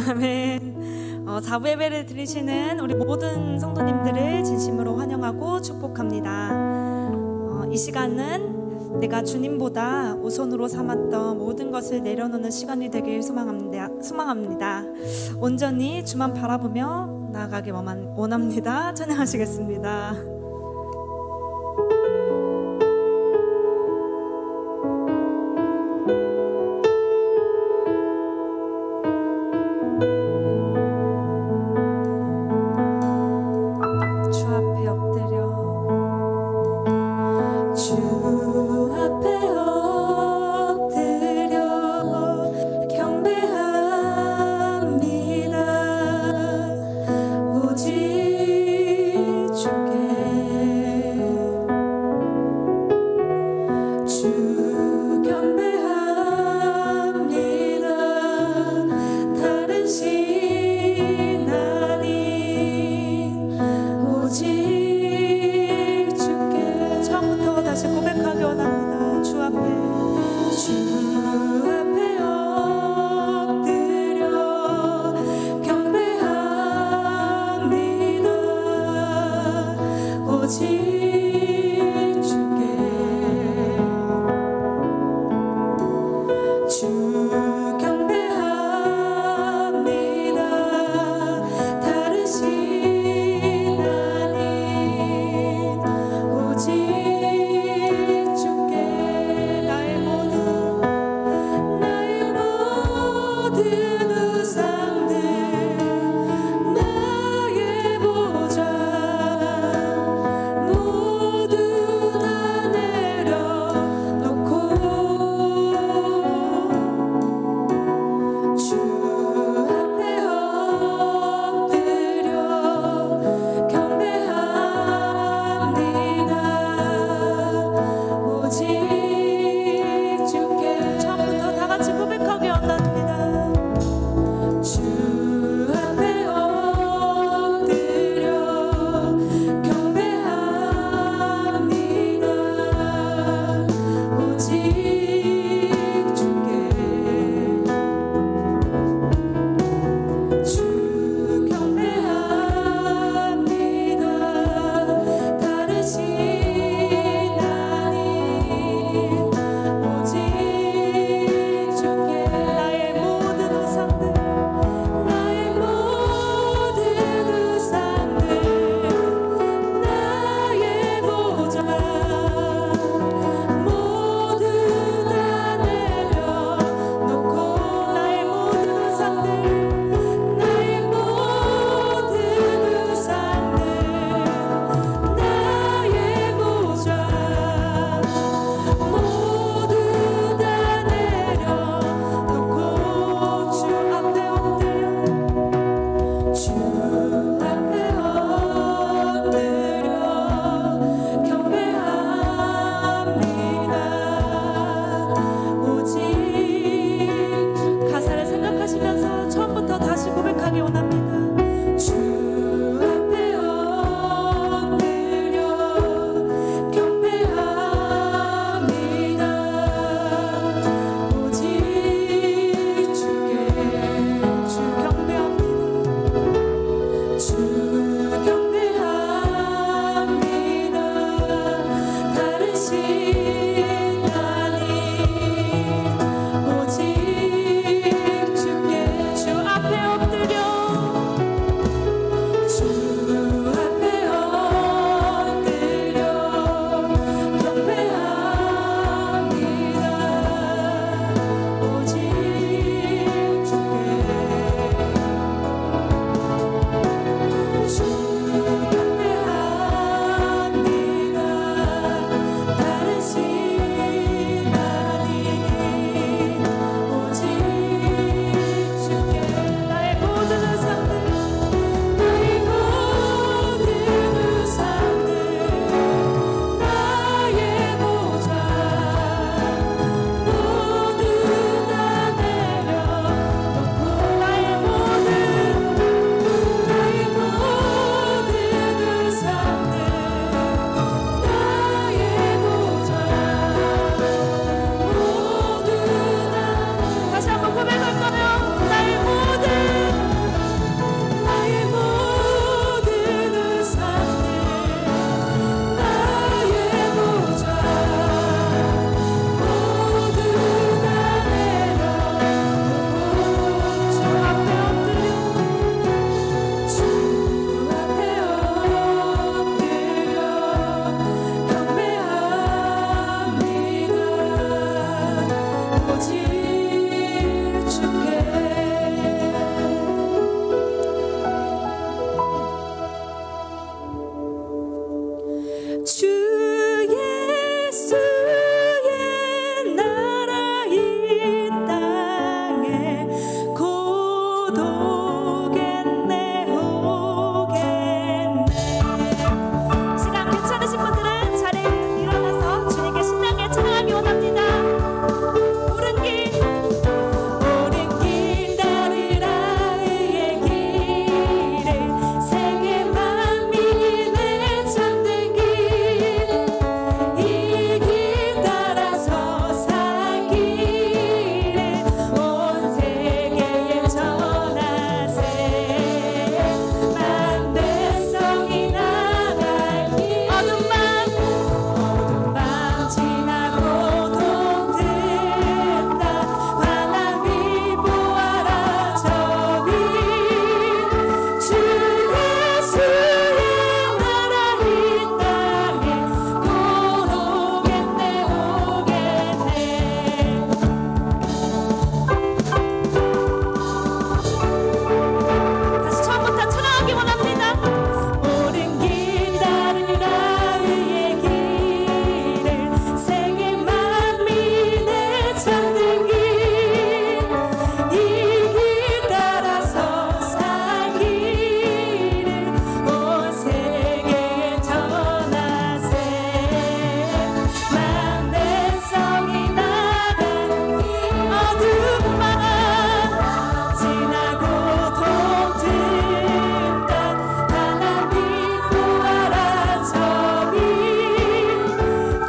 아멘. 4부 예배를 드리시는 우리 모든 성도님들을 진심으로 환영하고 축복합니다. 이 시간은 내가 주님보다 우선으로 삼았던 모든 것을 내려놓는 시간이 되길 소망합니다. 온전히 주만 바라보며 나아가길 원합니다. 찬양하시겠습니다. 오직 주께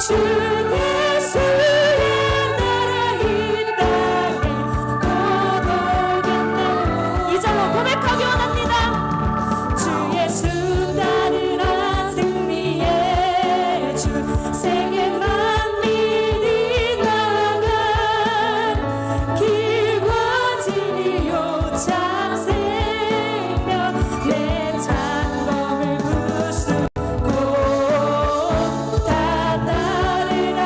주 예수의 나라 이 땅에 고독했네. 이 절로 고백하기 원합니다. 주 예수 따르라 승리의 주 세계 만민이 나아간 길과 진리요 참 생명 내 장검을 부수고 다 따르라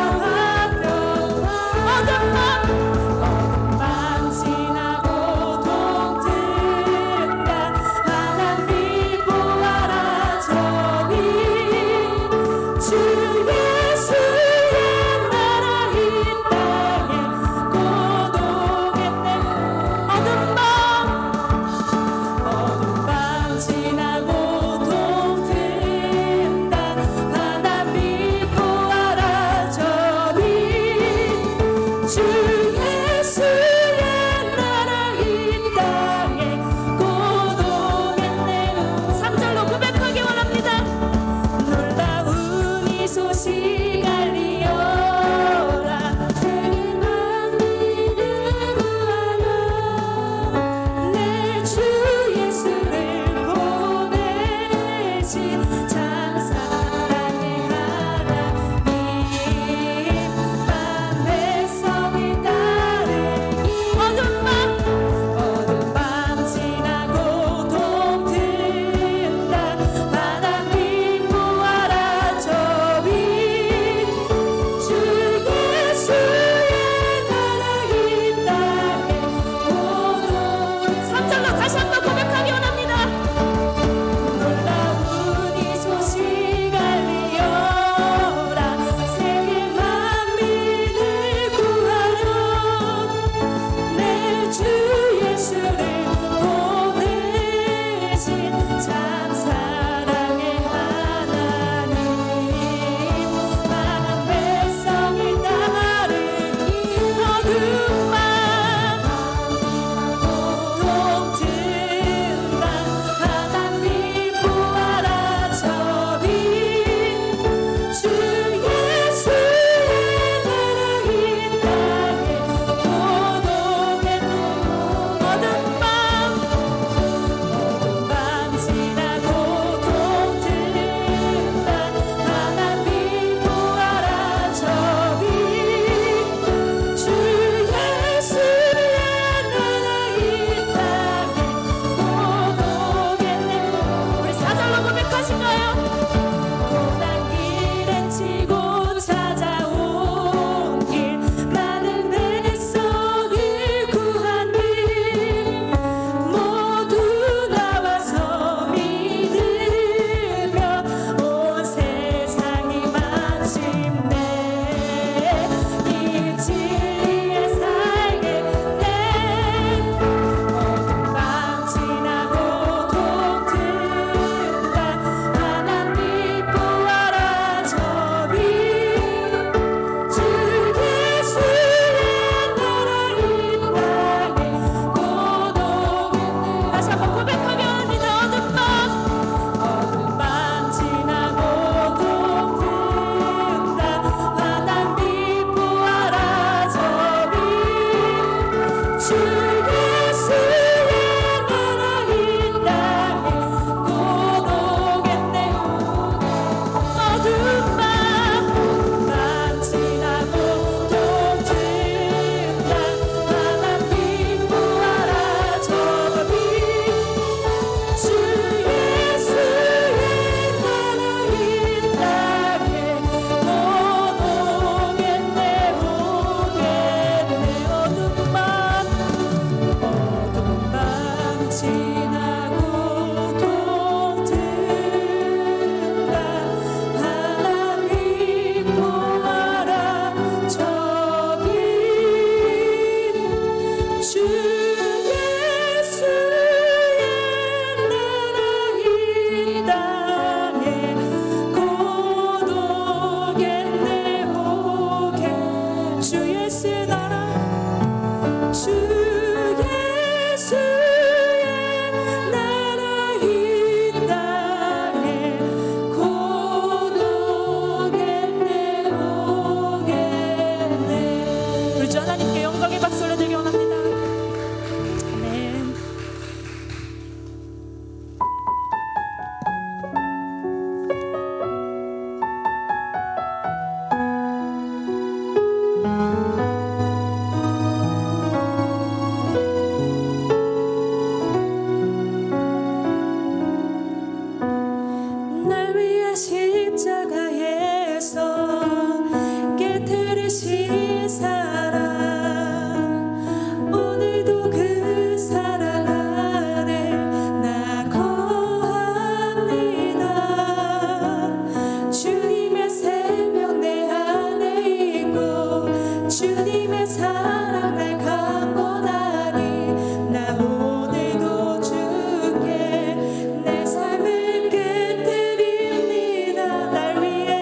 주님의 사랑 날 강권하니 나 오늘도 주께 내 삶을 깨뜨립니다. 날 위해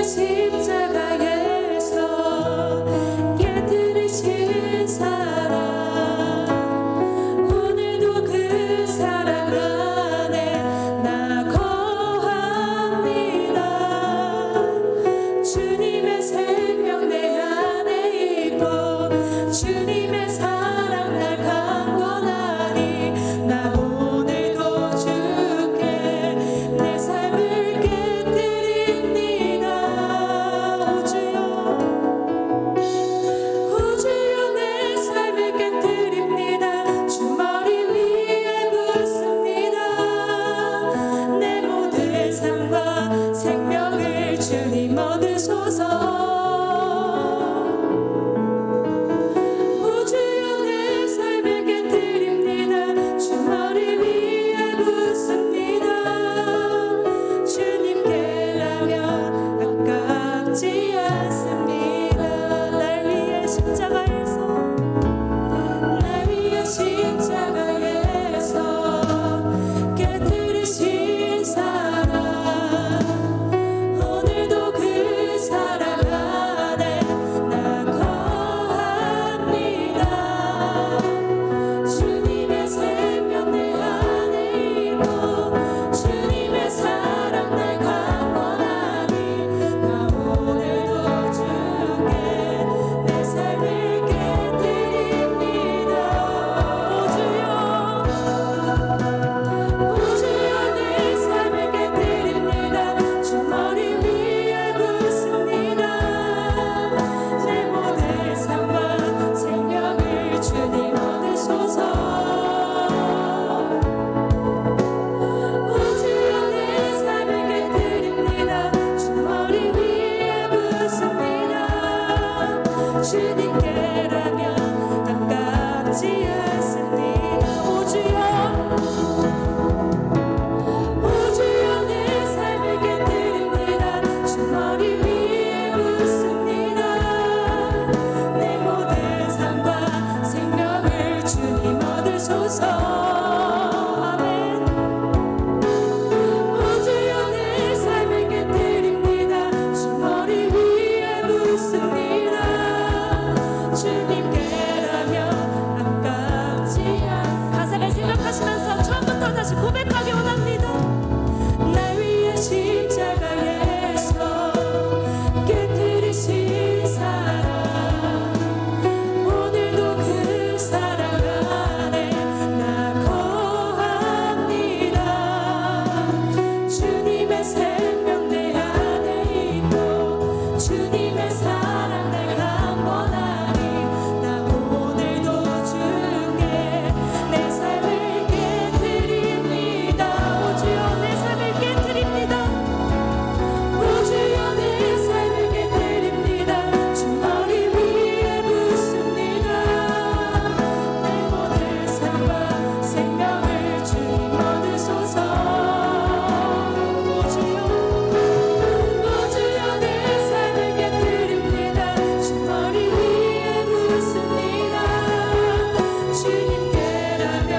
십자가에서 깨뜨리신 사랑 오늘도 그 사랑 안에 나 거합니다. 주님의 생명 내 안에 있고 주님의 사랑 날 강권하니 나 오늘도 주께 내 삶을 깨뜨립니다. 오 주여 내 삶을 깨뜨립니다. 주 머리 위에 붓습니다. 내 모든 삶과 생명을 주님 얻으소서. 오 주여 내 삶을 깨뜨립니다. 주 머리 위에 붓습니다. 주님께라면 아깝지 않습니다. 날 위해 십자가에서 깨뜨리신 사랑 오늘도 그 사랑 안에 나 거합니다. 주님의 생명 내 안에 있고 주님의 사랑 날 강권하니 나 오늘도 주께 내 삶을 깨뜨립니다. 오 주여 내 삶을 깨뜨립니다. 주 머리 위에 붓습니다. 내 모든 삶과 생명을 주님 얻으소서. 오 주여 내 삶을 깨뜨립니다. 주 머리 위에 붓습니다. 주님께라면 아깝지 않습니다. 오 주여 내 삶을 깨뜨립니다. 주 머리 위에 붓습니다. 내 모든 삶과 생명을 주님 얻으소서. 아멘. 오 주여 내 삶을 깨뜨립니다. 주 머리 위에 붓습니다. 주님께라면 아깝지 않습니다. 가사를 생각하시면서 처음부터 다시 고백하기 원합니다. 날 위해 십자가에서 깨뜨리신 사랑 오늘도 그 사랑 안에 나 거합니다. 주님의 생명 내 안에 있고 주님의 사랑 날 강권하니 나 오늘도 주께 내 삶을 깨뜨립니다. 오 주여 내 삶을 깨뜨립니다. 오 주여 내 삶을 깨뜨립니다. 주 머리 위에 붓습니다. 내 모든 삶과 생명을 주님 얻으소서. 오 주여 내 삶을 깨뜨립니다. 주 머리 위에 붓습니다. 주님께라면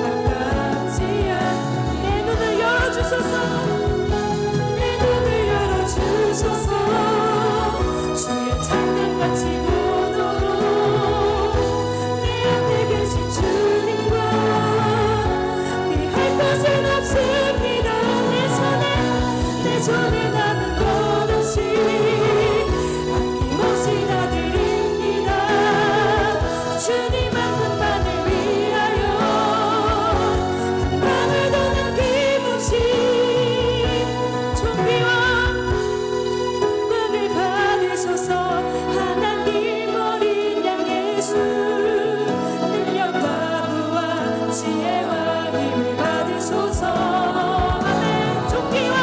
아깝지 않습니다. 내 눈을 열어주소서. 내 눈을 열어주소서. 주의 창문같이 보도록 내 앞에 계신 주님과 피할 곳은 없습니다. 내 손에 남은 것 없이 아낌없이 다 드립니다. 주님 한 분만을 위하여 한 방울도 남김없이 존귀와 꿈을 받으소서. 하나님 어린 양 예수 능력과 부와 지혜와 힘을 받으소서. 아멘. 존귀와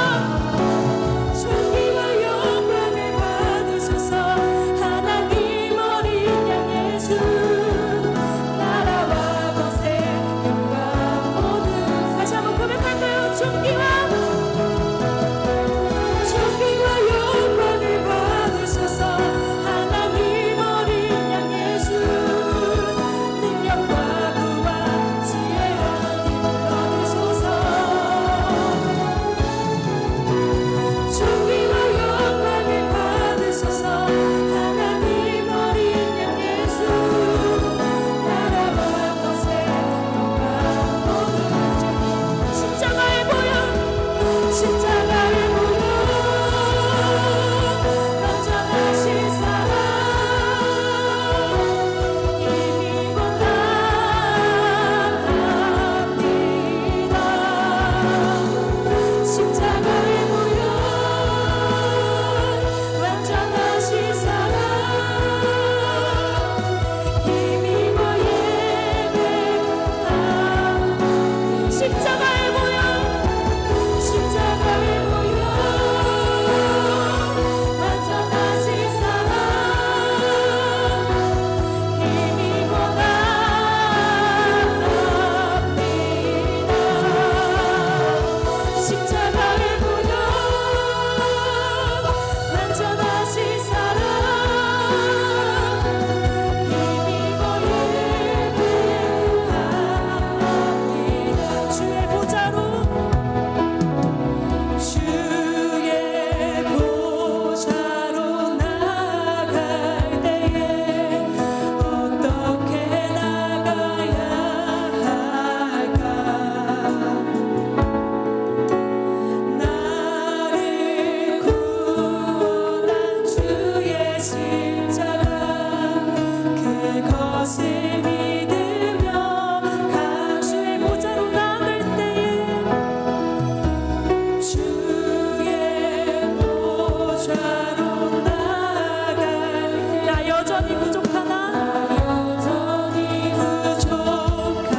좌로 나아갈 나 여전히 부족하나 여전히 부족하나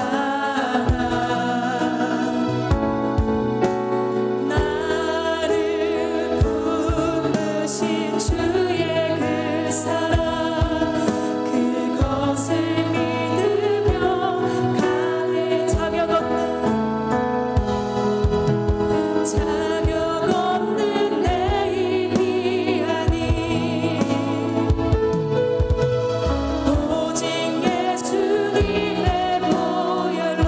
나를 부르신 주의 그 사랑 그것을 믿으며 가네 자격 없는 내 힘이 아니 오직 예수님의 보혈로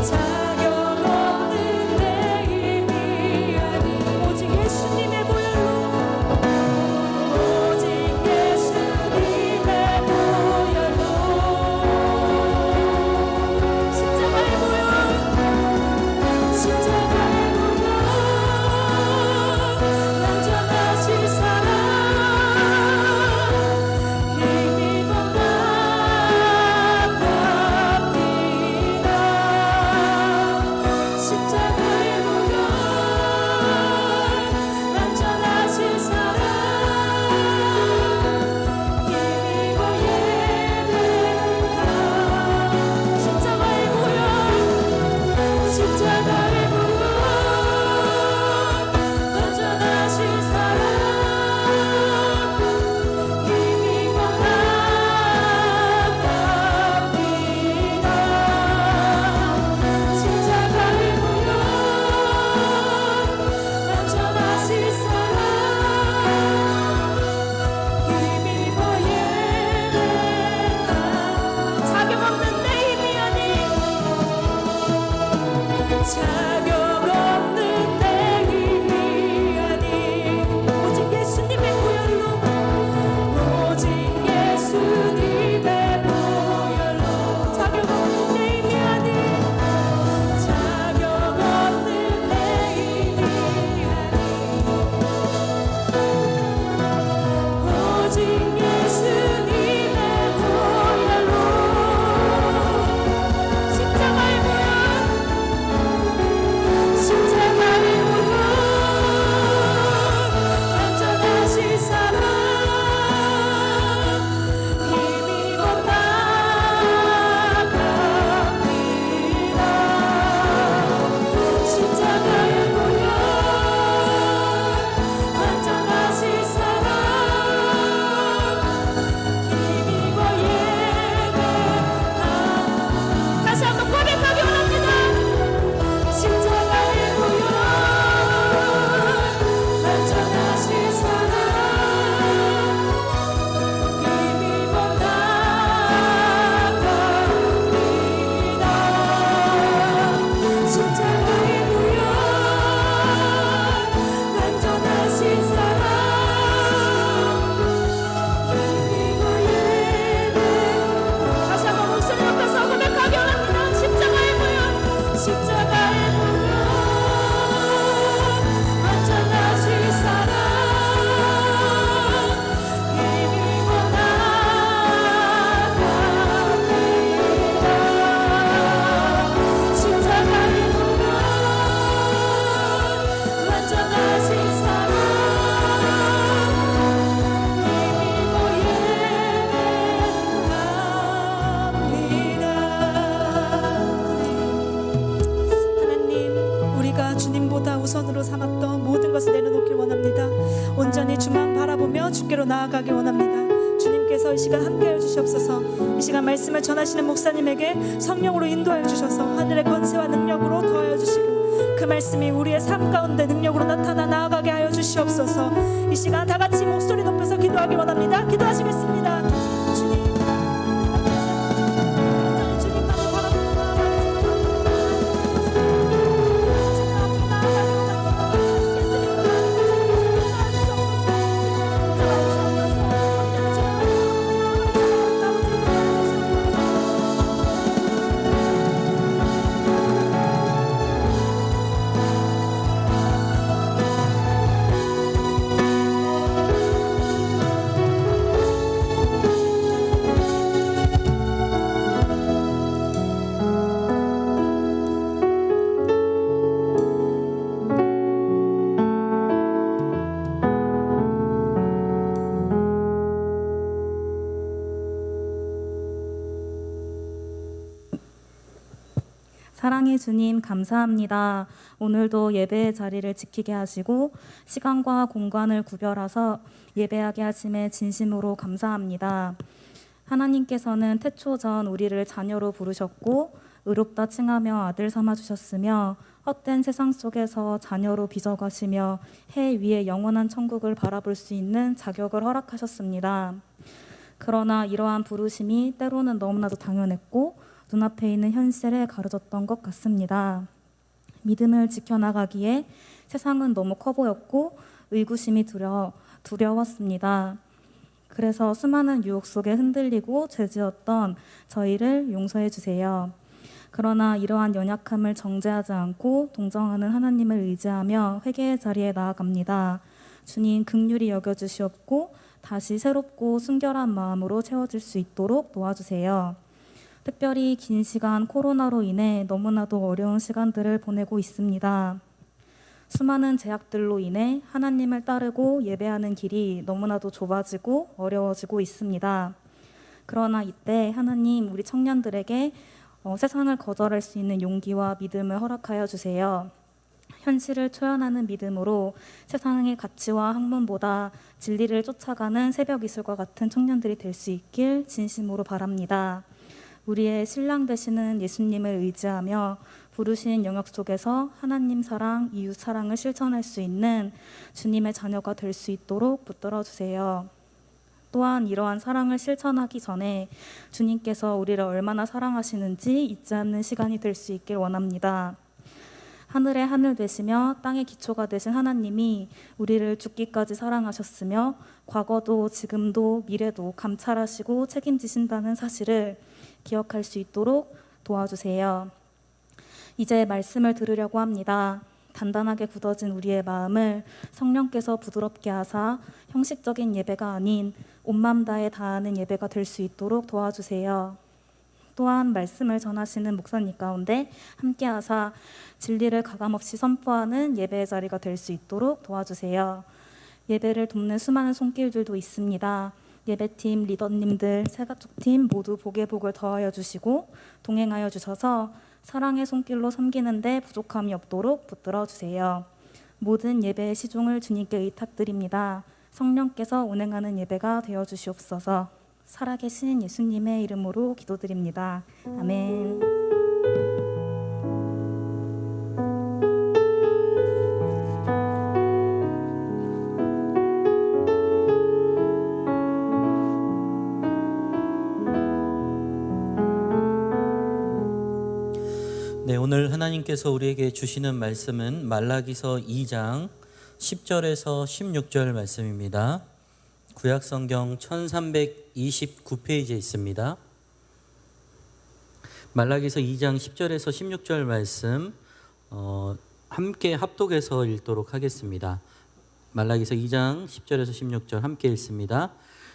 자격 없는 내 힘이 아니 오직 예수님의 보혈로 오직 예수님의 보혈로 십자가의 보혈 십자가의 보혈 완전하신 사랑 힘입어 나갑니다 십자가의 보혈 완전하신 사랑 힘입어 예배하 십자가의 보혈 십자가의 보혈 완전하신 사랑 힘입어 나갑니다 십자가의 보혈 완전하신 사랑 힘입어 예배하 자격 없는 내 힘이 아닌 자격 없는 내 힘이 아닌 오직 예수님의 보혈로 오직 예수님의 보혈로 자격 없는 내 힘이 아닌 자격 없는 내 힘이 아닌 오직 예수님의 보혈로 십자가의 보혈 십자가의 보혈 완전하신 사랑 힘입어 나갑니다 십자가의 보혈 완전하신 사랑 힘입어 예배하 다시 한번 고백하기 원합니다 십자가의 보혈 완전하신 사랑 힘입어 나갑니다 십자가의 보혈 완전하신 사랑 힘입어 예배 다시 한번 목소리 높여서 고백하기 원합니다 십자가의 보혈 십자가의 보혈 완전하신 사랑 힘입어 나갑니다 십자가의 보혈 완전하신 사랑 힘입어 예배합니다 하나님 우리가 주님보다 우선으로 삼았던 모든 것을 내려놓길 원합니다 온전히 주만 바라보며 주께로 나아가기 원합니다 주님께서 이 시간 함께해 주시옵소서 이 시간 말씀을 전하시는 목사님에게 성령으로 인도하여 주셔서 하늘의 권세와 능력으로 더하여 주시고 그 말씀이 우리의 삶 가운데 능력으로 나타나 나아가게 하여 주시옵소서 이 시간 다 같이 목소리 높여서 기도하기 원합니다 기도하시겠습니다 주님 주님만 바라보고 사랑의 주님, 감사합니다. 오늘도 예배의 자리를 지키게 하시고 시간과 공간을 구별해서 예배하게 하심에 진심으로 감사합니다. 하나님께서는 태초 전 우리를 자녀로 부르셨고 의롭다 칭하며 아들 삼아 주셨으며 헛된 세상 속에서 자녀로 빚어가시며 해 위에 영원한 천국을 바라볼 수 있는 자격을 허락하셨습니다. 그러나 이러한 부르심이 때로는 너무나도 당연했고 눈앞에 있는 현실에 가려졌던 것 같습니다. 믿음을 지켜나가기에 세상은 너무 커 보였고 의구심이 두려웠습니다. 그래서 수많은 유혹 속에 흔들리고 죄지었던 저희를 용서해 주세요. 그러나 이러한 연약함을 정죄하지 않고 동정하는 하나님을 의지하며 회개의 자리에 나아갑니다. 주님 긍휼히 여겨주시옵고 다시 새롭고 순결한 마음으로 채워질 수 있도록 도와주세요. 특별히 긴 시간 코로나로 인해 너무나도 어려운 시간들을 보내고 있습니다. 수많은 제약들로 인해 하나님을 따르고 예배하는 길이 너무나도 좁아지고 어려워지고 있습니다. 그러나 이때 하나님 우리 청년들에게 세상을 거절할 수 있는 용기와 믿음을 허락하여 주세요. 현실을 초연하는 믿음으로 세상의 가치와 학문보다 진리를 쫓아가는 새벽 이슬과 같은 청년들이 될 수 있길 진심으로 바랍니다. 우리의 신랑 되시는 예수님을 의지하며 부르신 영역 속에서 하나님 사랑, 이웃 사랑을 실천할 수 있는 주님의 자녀가 될 수 있도록 붙들어 주세요. 또한 이러한 사랑을 실천하기 전에 주님께서 우리를 얼마나 사랑하시는지 잊지 않는 시간이 될 수 있길 원합니다. 하늘의 하늘 되시며 땅의 기초가 되신 하나님이 우리를 죽기까지 사랑하셨으며 과거도 지금도 미래도 감찰하시고 책임지신다는 사실을 기억할 수 있도록 도와주세요. 이제 말씀을 들으려고 합니다. 단단하게 굳어진 우리의 마음을 성령께서 부드럽게 하사 형식적인 예배가 아닌 온 마음 다해 다하는 예배가 될 수 있도록 도와주세요. 또한 말씀을 전하시는 목사님 가운데 함께 하사 진리를 가감없이 선포하는 예배의 자리가 될 수 있도록 도와주세요. 예배를 돕는 수많은 손길들도 있습니다. 예배팀, 리더님들, 새가족팀 모두 복에 복을 더하여 주시고 동행하여 주셔서 사랑의 손길로 섬기는데 부족함이 없도록 붙들어 주세요. 모든 예배의 시종을 주님께 의탁드립니다. 성령께서 운행하는 예배가 되어 주시옵소서. 살아계신 예수님의 이름으로 기도드립니다. 아멘. 네, 오늘 하나님께서 우리에게 주시는 말씀은 말라기서 2장 10절에서 16절 말씀입니다. 구약성경 1329페이지에 있습니다. 말라기서 2장 10절에서 16절 말씀 함께 합독해서 읽도록 하겠습니다. 말라기서 2장 10절에서 16절 함께 읽습니다.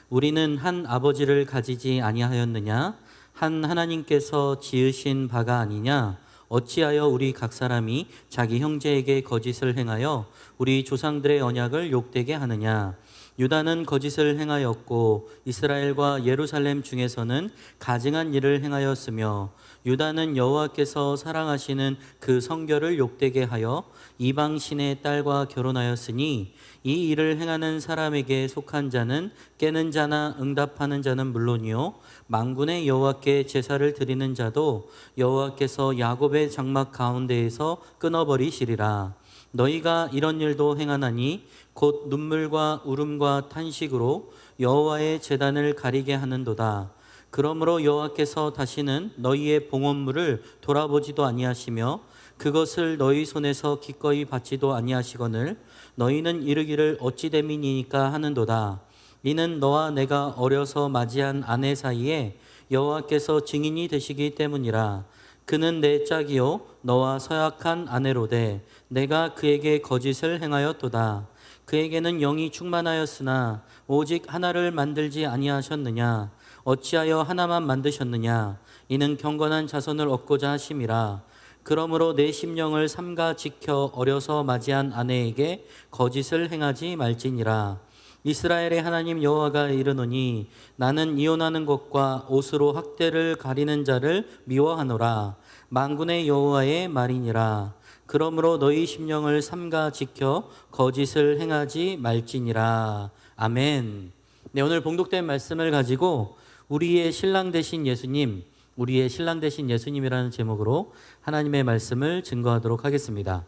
우리는 한 아버지를 가지지 아니하였느냐? 한 하나님께서 지으신 바가 아니냐? 어찌하여 우리 각 사람이 자기 형제에게 거짓을 행하여 우리 조상들의 언약을 욕되게 하느냐? 유다는 거짓을 행하였고 이스라엘과 예루살렘 중에서는 가증한 일을 행하였으며 유다는 여호와께서 사랑하시는 그 성결을 욕되게 하여 이방 신의 딸과 결혼하였으니 이 일을 행하는 사람에게 속한 자는 깨는 자나 응답하는 자는 물론이요 만군의 여호와께 제사를 드리는 자도 여호와께서 야곱의 장막 가운데에서 끊어버리시리라. 너희가 이런 일도 행하나니 곧 눈물과 울음과 탄식으로 여호와의 제단을 가리게 하는도다. 그러므로 여호와께서 다시는 너희의 봉헌물을 돌아보지도 아니하시며 그것을 너희 손에서 기꺼이 받지도 아니하시거늘 너희는 이르기를 어찌 됨이니까 하는도다. 이는 너와 내가 어려서 맞이한 아내 사이에 여호와께서 증인이 되시기 때문이라. 그는 내 짝이요 너와 서약한 아내로되 내가 그에게 거짓을 행하였도다. 그에게는 영이 충만하였으나 오직 하나를 만들지 아니하셨느냐? 어찌하여 하나만 만드셨느냐? 이는 경건한 자손을 얻고자 하심이라. 그러므로 내 심령을 삼가 지켜 어려서 맞이한 아내에게 거짓을 행하지 말지니라. 이스라엘의 하나님 여호와가 이르노니 나는 이혼하는 것과 옷으로 학대를 가리는 자를 미워하노라. 만군의 여호와의 말이니라. 그러므로 너희 심령을 삼가 지켜 거짓을 행하지 말지니라. 아멘. 네, 오늘 봉독된 말씀을 가지고 우리의 신랑 되신 예수님, 우리의 신랑 되신 예수님이라는 제목으로 하나님의 말씀을 증거하도록 하겠습니다.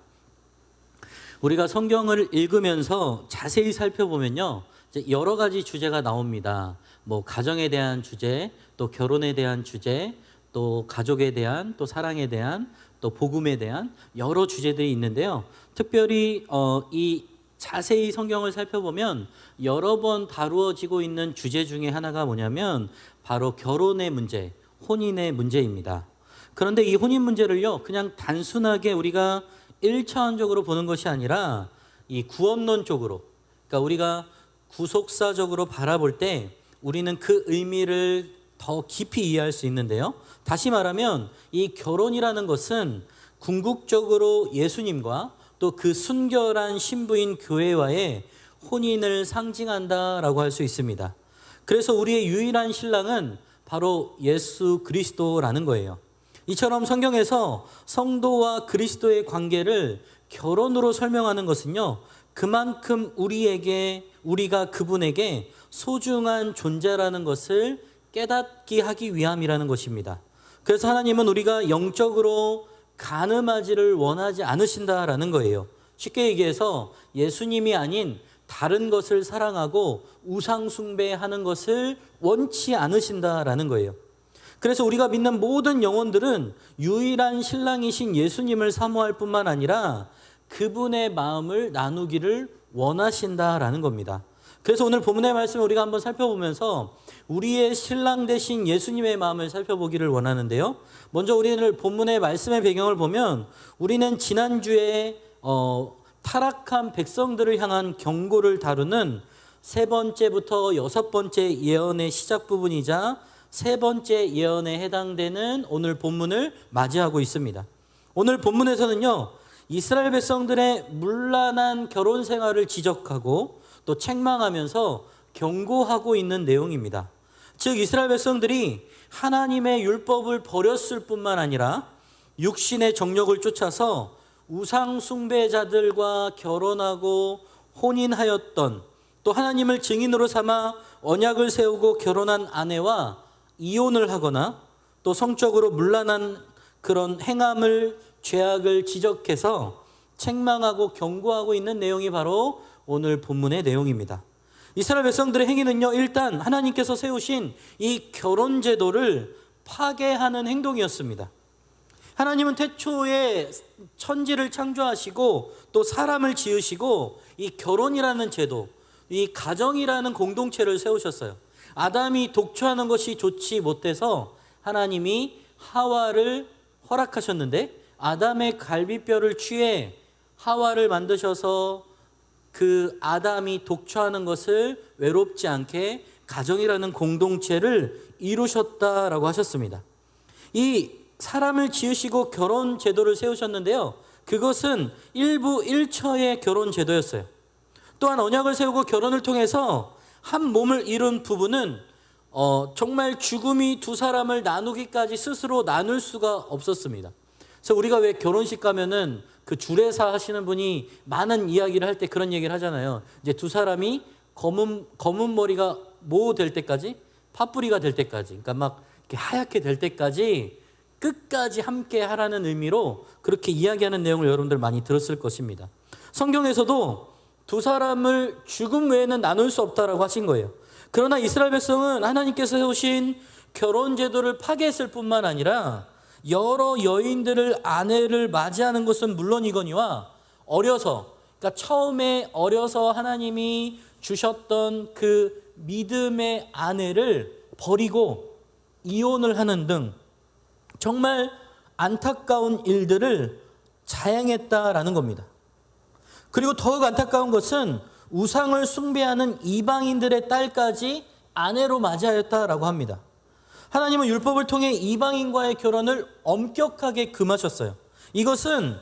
우리가 성경을 읽으면서 자세히 살펴보면요, 이제 여러 가지 주제가 나옵니다. 뭐 가정에 대한 주제, 또 결혼에 대한 주제, 또 가족에 대한, 또 사랑에 대한, 또 복음에 대한 여러 주제들이 있는데요. 특별히 이 자세히 성경을 살펴보면 여러 번 다루어지고 있는 주제 중에 하나가 뭐냐면 바로 결혼의 문제, 혼인의 문제입니다. 그런데 이 혼인 문제를요, 그냥 단순하게 우리가 1차원적으로 보는 것이 아니라 이 구원론 쪽으로, 그러니까 우리가 구속사적으로 바라볼 때 우리는 그 의미를 더 깊이 이해할 수 있는데요. 다시 말하면 이 결혼이라는 것은 궁극적으로 예수님과 또 그 순결한 신부인 교회와의 혼인을 상징한다라고 할 수 있습니다. 그래서 우리의 유일한 신랑은 바로 예수 그리스도라는 거예요. 이처럼 성경에서 성도와 그리스도의 관계를 결혼으로 설명하는 것은요, 그만큼 우리가 그분에게 소중한 존재라는 것을 깨닫게 하기 위함이라는 것입니다. 그래서 하나님은 우리가 영적으로 간음하지를 원하지 않으신다라는 거예요. 쉽게 얘기해서 예수님이 아닌 다른 것을 사랑하고 우상 숭배하는 것을 원치 않으신다라는 거예요. 그래서 우리가 믿는 모든 영혼들은 유일한 신랑이신 예수님을 사모할 뿐만 아니라 그분의 마음을 나누기를 원하신다라는 겁니다. 그래서 오늘 본문의 말씀을 우리가 한번 살펴보면서 우리의 신랑 되신 예수님의 마음을 살펴보기를 원하는데요. 먼저 우리는 본문의 말씀의 배경을 보면 우리는 지난주에 타락한 백성들을 향한 경고를 다루는 3번째부터 6번째 예언의 시작 부분이자 3번째 예언에 해당되는 오늘 본문을 맞이하고 있습니다. 오늘 본문에서는요, 이스라엘 백성들의 문란한 결혼 생활을 지적하고 또 책망하면서 경고하고 있는 내용입니다. 즉 이스라엘 백성들이 하나님의 율법을 버렸을 뿐만 아니라 육신의 정욕을 쫓아서 우상 숭배자들과 결혼하고 혼인하였던, 또 하나님을 증인으로 삼아 언약을 세우고 결혼한 아내와 이혼을 하거나 또 성적으로 문란한 그런 행함을, 죄악을 지적해서 책망하고 경고하고 있는 내용이 바로 오늘 본문의 내용입니다. 이스라엘 백성들의 행위는요, 일단 하나님께서 세우신 이 결혼 제도를 파괴하는 행동이었습니다. 하나님은 태초에 천지를 창조하시고 또 사람을 지으시고 이 결혼이라는 제도, 이 가정이라는 공동체를 세우셨어요. 아담이 독초하는 것이 좋지 못해서 하나님이 하와를 허락하셨는데 아담의 갈비뼈를 취해 하와를 만드셔서 그 아담이 독초하는 것을 외롭지 않게 가정이라는 공동체를 이루셨다라고 하셨습니다. 이 사람을 지으시고 결혼 제도를 세우셨는데요, 그것은 일부 일처의 결혼 제도였어요. 또한 언약을 세우고 결혼을 통해서 한 몸을 이룬 부부는 정말 죽음이 두 사람을 나누기까지 스스로 나눌 수가 없었습니다. 그래서 우리가 왜 결혼식 가면은 그 주례사 하시는 분이 많은 이야기를 할 때 그런 얘기를 하잖아요. 이제 두 사람이 검은 머리가 모 될 때까지, 팥뿌리가 될 때까지, 그러니까 막 이렇게 하얗게 될 때까지 끝까지 함께 하라는 의미로 그렇게 이야기하는 내용을 여러분들 많이 들었을 것입니다. 성경에서도 두 사람을 죽음 외에는 나눌 수 없다라고 하신 거예요. 그러나 이스라엘 백성은 하나님께서 세우신 결혼 제도를 파괴했을 뿐만 아니라 여러 여인들을 아내를 맞이하는 것은 물론이거니와 그러니까 처음에 어려서 하나님이 주셨던 그 믿음의 아내를 버리고 이혼을 하는 등 정말 안타까운 일들을 자행했다라는 겁니다. 그리고 더욱 안타까운 것은 우상을 숭배하는 이방인들의 딸까지 아내로 맞이하였다라고 합니다. 하나님은 율법을 통해 이방인과의 결혼을 엄격하게 금하셨어요. 이것은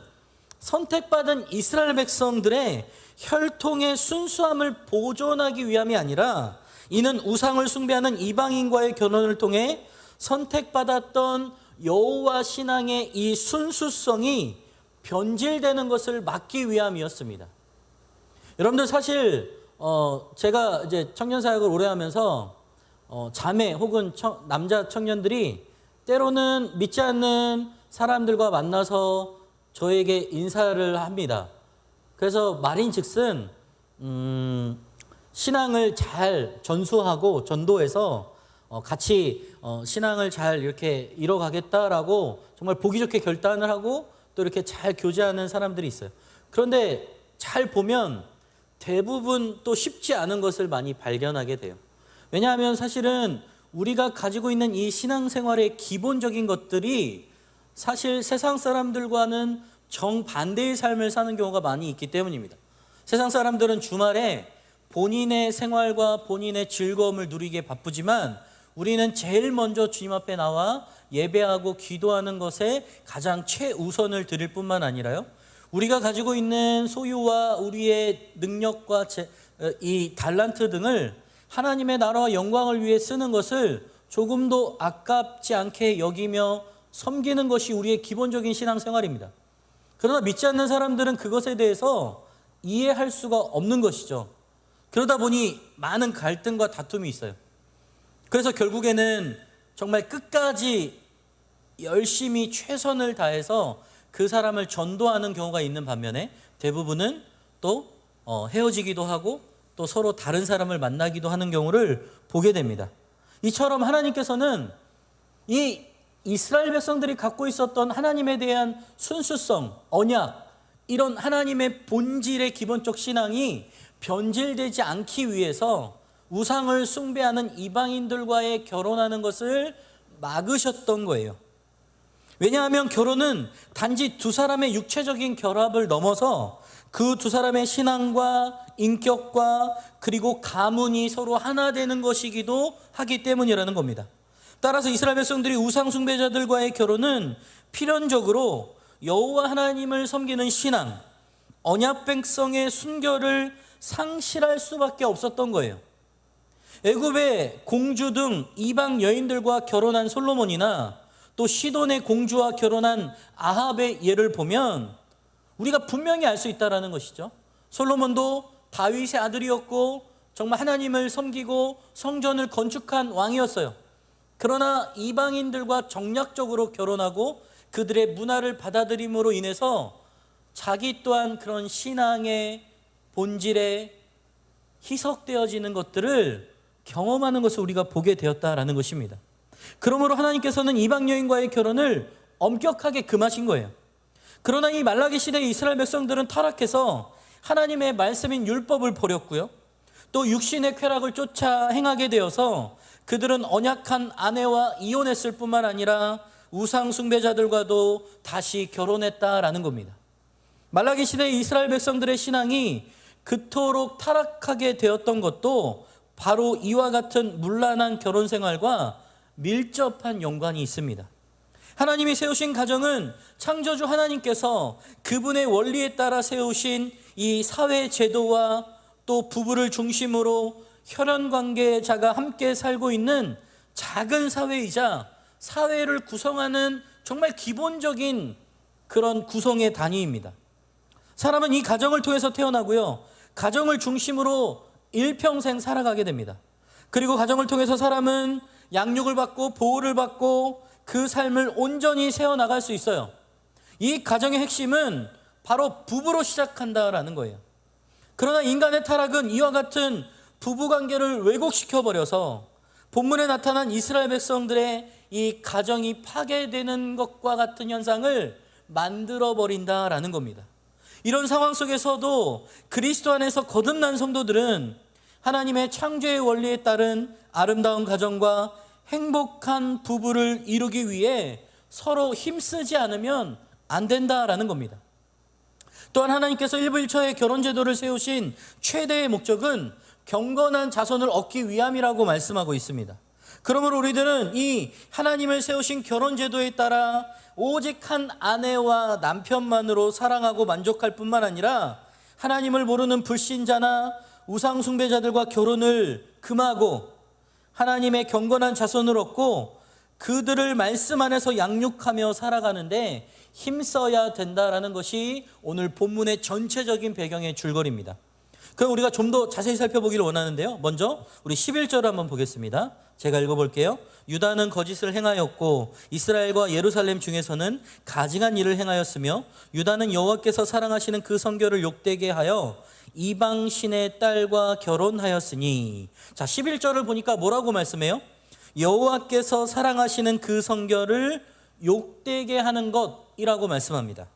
선택받은 이스라엘 백성들의 혈통의 순수함을 보존하기 위함이 아니라 이는 우상을 숭배하는 이방인과의 결혼을 통해 선택받았던 여호와 신앙의 이 순수성이 변질되는 것을 막기 위함이었습니다. 여러분들 사실 제가 이제 청년 사역을 오래 하면서 자매 혹은 남자 청년들이 때로는 믿지 않는 사람들과 만나서 저에게 인사를 합니다. 그래서 말인즉슨 신앙을 잘 전수하고 전도해서 같이 신앙을 잘 이렇게 이뤄가겠다라고 정말 보기 좋게 결단을 하고 또 이렇게 잘 교제하는 사람들이 있어요. 그런데 잘 보면 대부분 또 쉽지 않은 것을 많이 발견하게 돼요. 왜냐하면 사실은 우리가 가지고 있는 이 신앙생활의 기본적인 것들이 사실 세상 사람들과는 정반대의 삶을 사는 경우가 많이 있기 때문입니다. 세상 사람들은 주말에 본인의 생활과 본인의 즐거움을 누리기에 바쁘지만 우리는 제일 먼저 주님 앞에 나와 예배하고 기도하는 것에 가장 최우선을 드릴 뿐만 아니라요, 우리가 가지고 있는 소유와 우리의 능력과 이 달란트 등을 하나님의 나라와 영광을 위해 쓰는 것을 조금도 아깝지 않게 여기며 섬기는 것이 우리의 기본적인 신앙생활입니다. 그러나 믿지 않는 사람들은 그것에 대해서 이해할 수가 없는 것이죠. 그러다 보니 많은 갈등과 다툼이 있어요. 그래서 결국에는 정말 끝까지 열심히 최선을 다해서 그 사람을 전도하는 경우가 있는 반면에 대부분은 또 헤어지기도 하고 또 서로 다른 사람을 만나기도 하는 경우를 보게 됩니다. 이처럼 하나님께서는 이 이스라엘 백성들이 갖고 있었던 하나님에 대한 순수성, 언약, 이런 하나님의 본질의 기본적 신앙이 변질되지 않기 위해서 우상을 숭배하는 이방인들과의 결혼하는 것을 막으셨던 거예요. 왜냐하면 결혼은 단지 두 사람의 육체적인 결합을 넘어서 그 두 사람의 신앙과 인격과 그리고 가문이 서로 하나 되는 것이기도 하기 때문이라는 겁니다. 따라서 이스라엘 백성들이 우상 숭배자들과의 결혼은 필연적으로 여호와 하나님을 섬기는 신앙, 언약 백성의 순결을 상실할 수밖에 없었던 거예요. 애굽의 공주 등 이방 여인들과 결혼한 솔로몬이나 또 시돈의 공주와 결혼한 아합의 예를 보면 우리가 분명히 알 수 있다는 것이죠. 솔로몬도 다윗의 아들이었고 정말 하나님을 섬기고 성전을 건축한 왕이었어요. 그러나 이방인들과 정략적으로 결혼하고 그들의 문화를 받아들임으로 인해서 자기 또한 그런 신앙의 본질에 희석되어지는 것들을 경험하는 것을 우리가 보게 되었다라는 것입니다. 그러므로 하나님께서는 이방 여인과의 결혼을 엄격하게 금하신 거예요. 그러나 이 말라기 시대의 이스라엘 백성들은 타락해서 하나님의 말씀인 율법을 버렸고요, 또 육신의 쾌락을 쫓아 행하게 되어서 그들은 언약한 아내와 이혼했을 뿐만 아니라 우상 숭배자들과도 다시 결혼했다라는 겁니다. 말라기 시대의 이스라엘 백성들의 신앙이 그토록 타락하게 되었던 것도 바로 이와 같은 문란한 결혼 생활과 밀접한 연관이 있습니다. 하나님이 세우신 가정은 창조주 하나님께서 그분의 원리에 따라 세우신 이 사회 제도와 또 부부를 중심으로 혈연 관계자가 함께 살고 있는 작은 사회이자 사회를 구성하는 정말 기본적인 그런 구성의 단위입니다. 사람은 이 가정을 통해서 태어나고요, 가정을 중심으로 일평생 살아가게 됩니다. 그리고 가정을 통해서 사람은 양육을 받고 보호를 받고 그 삶을 온전히 세워나갈 수 있어요. 이 가정의 핵심은 바로 부부로 시작한다라는 거예요. 그러나 인간의 타락은 이와 같은 부부관계를 왜곡시켜버려서 본문에 나타난 이스라엘 백성들의 이 가정이 파괴되는 것과 같은 현상을 만들어버린다라는 겁니다. 이런 상황 속에서도 그리스도 안에서 거듭난 성도들은 하나님의 창조의 원리에 따른 아름다운 가정과 행복한 부부를 이루기 위해 서로 힘쓰지 않으면 안 된다라는 겁니다. 또한 하나님께서 1부 1처의 결혼제도를 세우신 최대의 목적은 경건한 자손을 얻기 위함이라고 말씀하고 있습니다. 그러므로 우리들은 이 하나님을 세우신 결혼제도에 따라 오직 한 아내와 남편만으로 사랑하고 만족할 뿐만 아니라 하나님을 모르는 불신자나 우상 숭배자들과 결혼을 금하고 하나님의 경건한 자손을 얻고 그들을 말씀 안에서 양육하며 살아가는데 힘써야 된다라는 것이 오늘 본문의 전체적인 배경의 줄거리입니다. 그럼 우리가 좀 더 자세히 살펴보기를 원하는데요. 먼저 우리 11절 한번 보겠습니다. 제가 읽어볼게요. 유다는 거짓을 행하였고 이스라엘과 예루살렘 중에서는 가증한 일을 행하였으며 유다는 여호와께서 사랑하시는 그 성결을 욕되게 하여 이방 신의 딸과 결혼하였으니. 자, 11절을 보니까 뭐라고 말씀해요? 여호와께서 사랑하시는 그 성결을 욕되게 하는 것이라고 말씀합니다.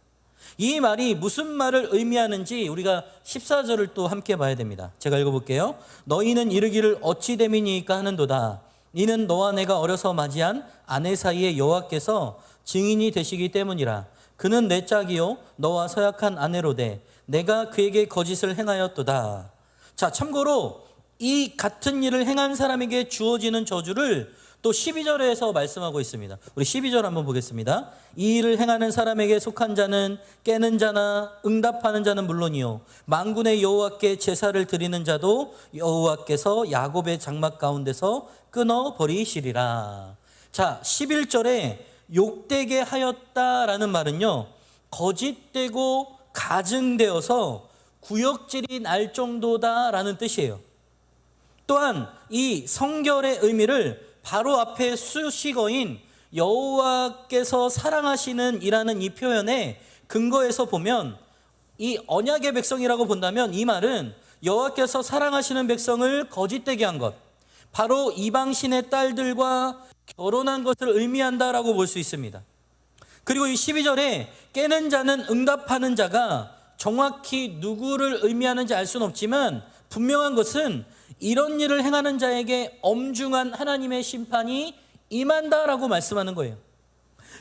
이 말이 무슨 말을 의미하는지 우리가 14절을 또 함께 봐야 됩니다. 제가 읽어볼게요. 너희는 이르기를 어찌 됨이니까 하는도다. 이는 너와 내가 어려서 맞이한 아내 사이에 여호와께서 증인이 되시기 때문이라. 그는 내 짝이요 너와 서약한 아내로되 내가 그에게 거짓을 행하였도다. 자, 참고로 이 같은 일을 행한 사람에게 주어지는 저주를 또 12절에서 말씀하고 있습니다. 우리 12절 한번 보겠습니다. 이 일을 행하는 사람에게 속한 자는 깨는 자나 응답하는 자는 물론이요 만군의 여호와께 제사를 드리는 자도 여호와께서 야곱의 장막 가운데서 끊어버리시리라. 자, 11절에 욕되게 하였다라는 말은요, 거짓되고 가증되어서 구역질이 날 정도다라는 뜻이에요. 또한 이 성결의 의미를 바로 앞에 수식어인 여호와께서 사랑하시는 이라는 이 표현의 근거에서 보면, 이 언약의 백성이라고 본다면 이 말은 여호와께서 사랑하시는 백성을 거짓되게 한 것, 바로 이방신의 딸들과 결혼한 것을 의미한다라고 볼 수 있습니다. 그리고 이 12절에 깨는 자는 응답하는 자가 정확히 누구를 의미하는지 알 수는 없지만 분명한 것은 이런 일을 행하는 자에게 엄중한 하나님의 심판이 임한다라고 말씀하는 거예요.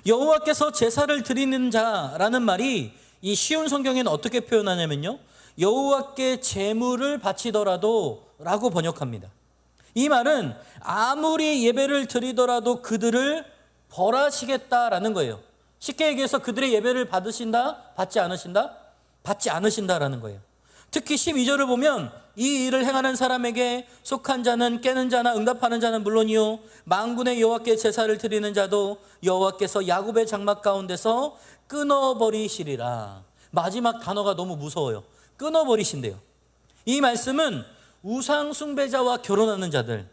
여호와께서 제사를 드리는 자라는 말이 이 쉬운 성경에는 어떻게 표현하냐면요, 여호와께 제물을 바치더라도 라고 번역합니다. 이 말은 아무리 예배를 드리더라도 그들을 벌하시겠다라는 거예요. 쉽게 얘기해서 그들의 예배를 받으신다? 받지 않으신다? 받지 않으신다라는 거예요. 특히 12절을 보면 이 일을 행하는 사람에게 속한 자는 깨는 자나 응답하는 자는 물론이요 만군의 여호와께 제사를 드리는 자도 여호와께서 야곱의 장막 가운데서 끊어버리시리라. 마지막 단어가 너무 무서워요. 끊어버리신대요. 이 말씀은 우상 숭배자와 결혼하는 자들,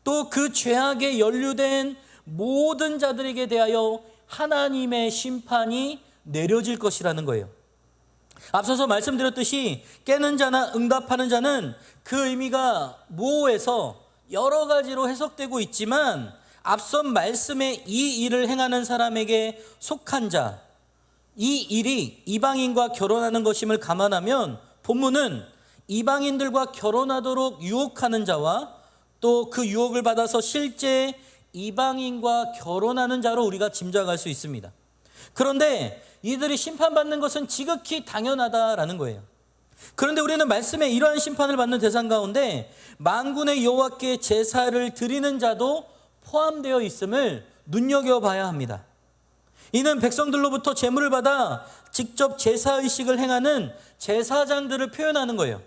또 그 죄악에 연루된 모든 자들에게 대하여 하나님의 심판이 내려질 것이라는 거예요. 앞서서 말씀드렸듯이 깨는 자나 응답하는 자는 그 의미가 모호해서 여러 가지로 해석되고 있지만, 앞선 말씀에 이 일을 행하는 사람에게 속한 자, 이 일이 이방인과 결혼하는 것임을 감안하면 본문은 이방인들과 결혼하도록 유혹하는 자와 또 그 유혹을 받아서 실제 이방인과 결혼하는 자로 우리가 짐작할 수 있습니다. 그런데 이들이 심판받는 것은 지극히 당연하다라는 거예요. 그런데 우리는 말씀에 이러한 심판을 받는 대상 가운데 만군의 여호와께 제사를 드리는 자도 포함되어 있음을 눈여겨봐야 합니다. 이는 백성들로부터 제물을 받아 직접 제사의식을 행하는 제사장들을 표현하는 거예요.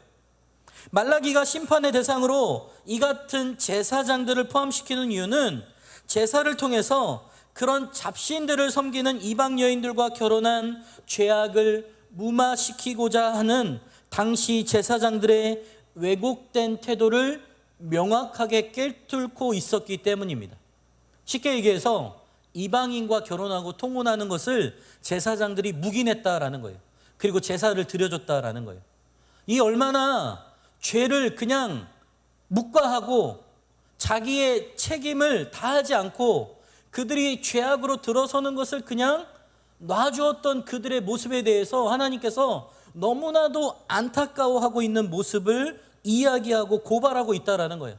말라기가 심판의 대상으로 이 같은 제사장들을 포함시키는 이유는 제사를 통해서 그런 잡신들을 섬기는 이방 여인들과 결혼한 죄악을 무마시키고자 하는 당시 제사장들의 왜곡된 태도를 명확하게 꿰뚫고 있었기 때문입니다. 쉽게 얘기해서 이방인과 결혼하고 통혼하는 것을 제사장들이 묵인했다라는 거예요. 그리고 제사를 드려줬다라는 거예요. 이 얼마나 죄를 그냥 묵과하고 자기의 책임을 다하지 않고 그들이 죄악으로 들어서는 것을 그냥 놔주었던 그들의 모습에 대해서 하나님께서 너무나도 안타까워하고 있는 모습을 이야기하고 고발하고 있다라는 거예요.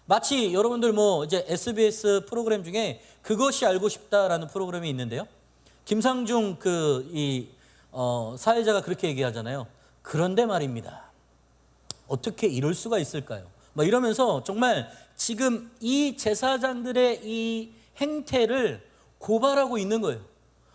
마치 여러분들 이제 SBS 프로그램 중에 그것이 알고 싶다라는 프로그램이 있는데요. 김상중 사회자가 그렇게 얘기하잖아요. 그런데 말입니다. 어떻게 이럴 수가 있을까요? 이러면서 정말 지금 이 제사장들의 이 행태를 고발하고 있는 거예요.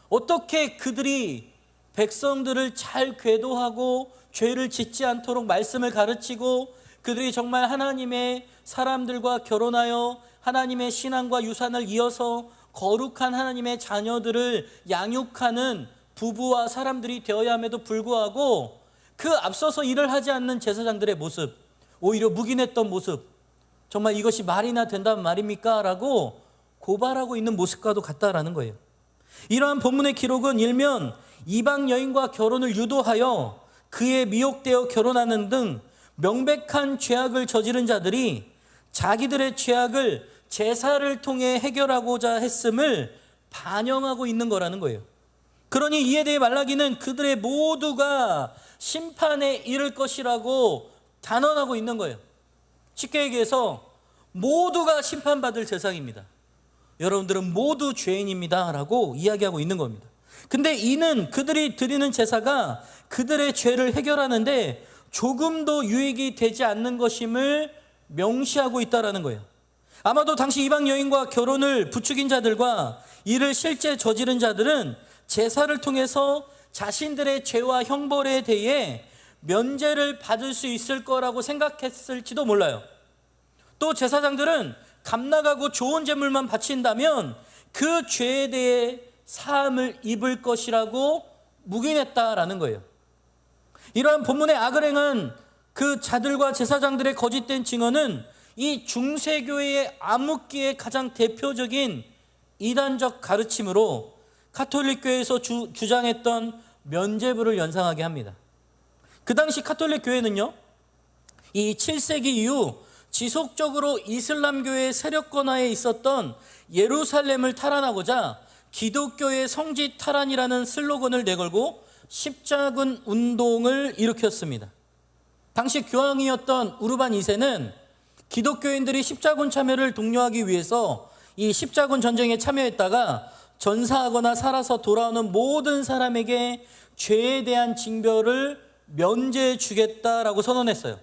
어떻게 그들이 백성들을 잘 궤도하고 죄를 짓지 않도록 말씀을 가르치고 그들이 정말 하나님의 사람들과 결혼하여 하나님의 신앙과 유산을 이어서 거룩한 하나님의 자녀들을 양육하는 부부와 사람들이 되어야 함에도 불구하고 그 앞서서 일을 하지 않는 제사장들의 모습, 오히려 묵인했던 모습, 정말 이것이 말이나 된다는 말입니까? 라고 고발하고 있는 모습과도 같다라는 거예요. 이러한 본문의 기록은 일면 이방 여인과 결혼을 유도하여 그에 미혹되어 결혼하는 등 명백한 죄악을 저지른 자들이 자기들의 죄악을 제사를 통해 해결하고자 했음을 반영하고 있는 거라는 거예요. 그러니 이에 대해 말라기는 그들의 모두가 심판에 이를 것이라고 단언하고 있는 거예요. 쉽게 얘기해서 모두가 심판받을 대상입니다. 여러분들은 모두 죄인입니다 라고 이야기하고 있는 겁니다. 근데 이는 그들이 드리는 제사가 그들의 죄를 해결하는데 조금도 유익이 되지 않는 것임을 명시하고 있다는 거예요. 아마도 당시 이방 여인과 결혼을 부추긴 자들과 이를 실제 저지른 자들은 제사를 통해서 자신들의 죄와 형벌에 대해 면제를 받을 수 있을 거라고 생각했을지도 몰라요. 또 제사장들은 값나가고 좋은 제물만 바친다면 그 죄에 대해 사함을 입을 것이라고 묵인했다라는 거예요. 이러한 본문의 악을 행한 그 자들과 제사장들의 거짓된 증언은 이 중세교회의 암흑기의 가장 대표적인 이단적 가르침으로 가톨릭 교회에서 주장했던 면죄부를 연상하게 합니다. 그 당시 가톨릭 교회는요, 이 7세기 이후 지속적으로 이슬람교의 세력권하에 있었던 예루살렘을 탈환하고자 기독교의 성지 탈환이라는 슬로건을 내걸고 십자군 운동을 일으켰습니다. 당시 교황이었던 우르반 2세는 기독교인들이 십자군 참여를 독려하기 위해서 이 십자군 전쟁에 참여했다가 전사하거나 살아서 돌아오는 모든 사람에게 죄에 대한 징벌을 면제해 주겠다라고 선언했어요.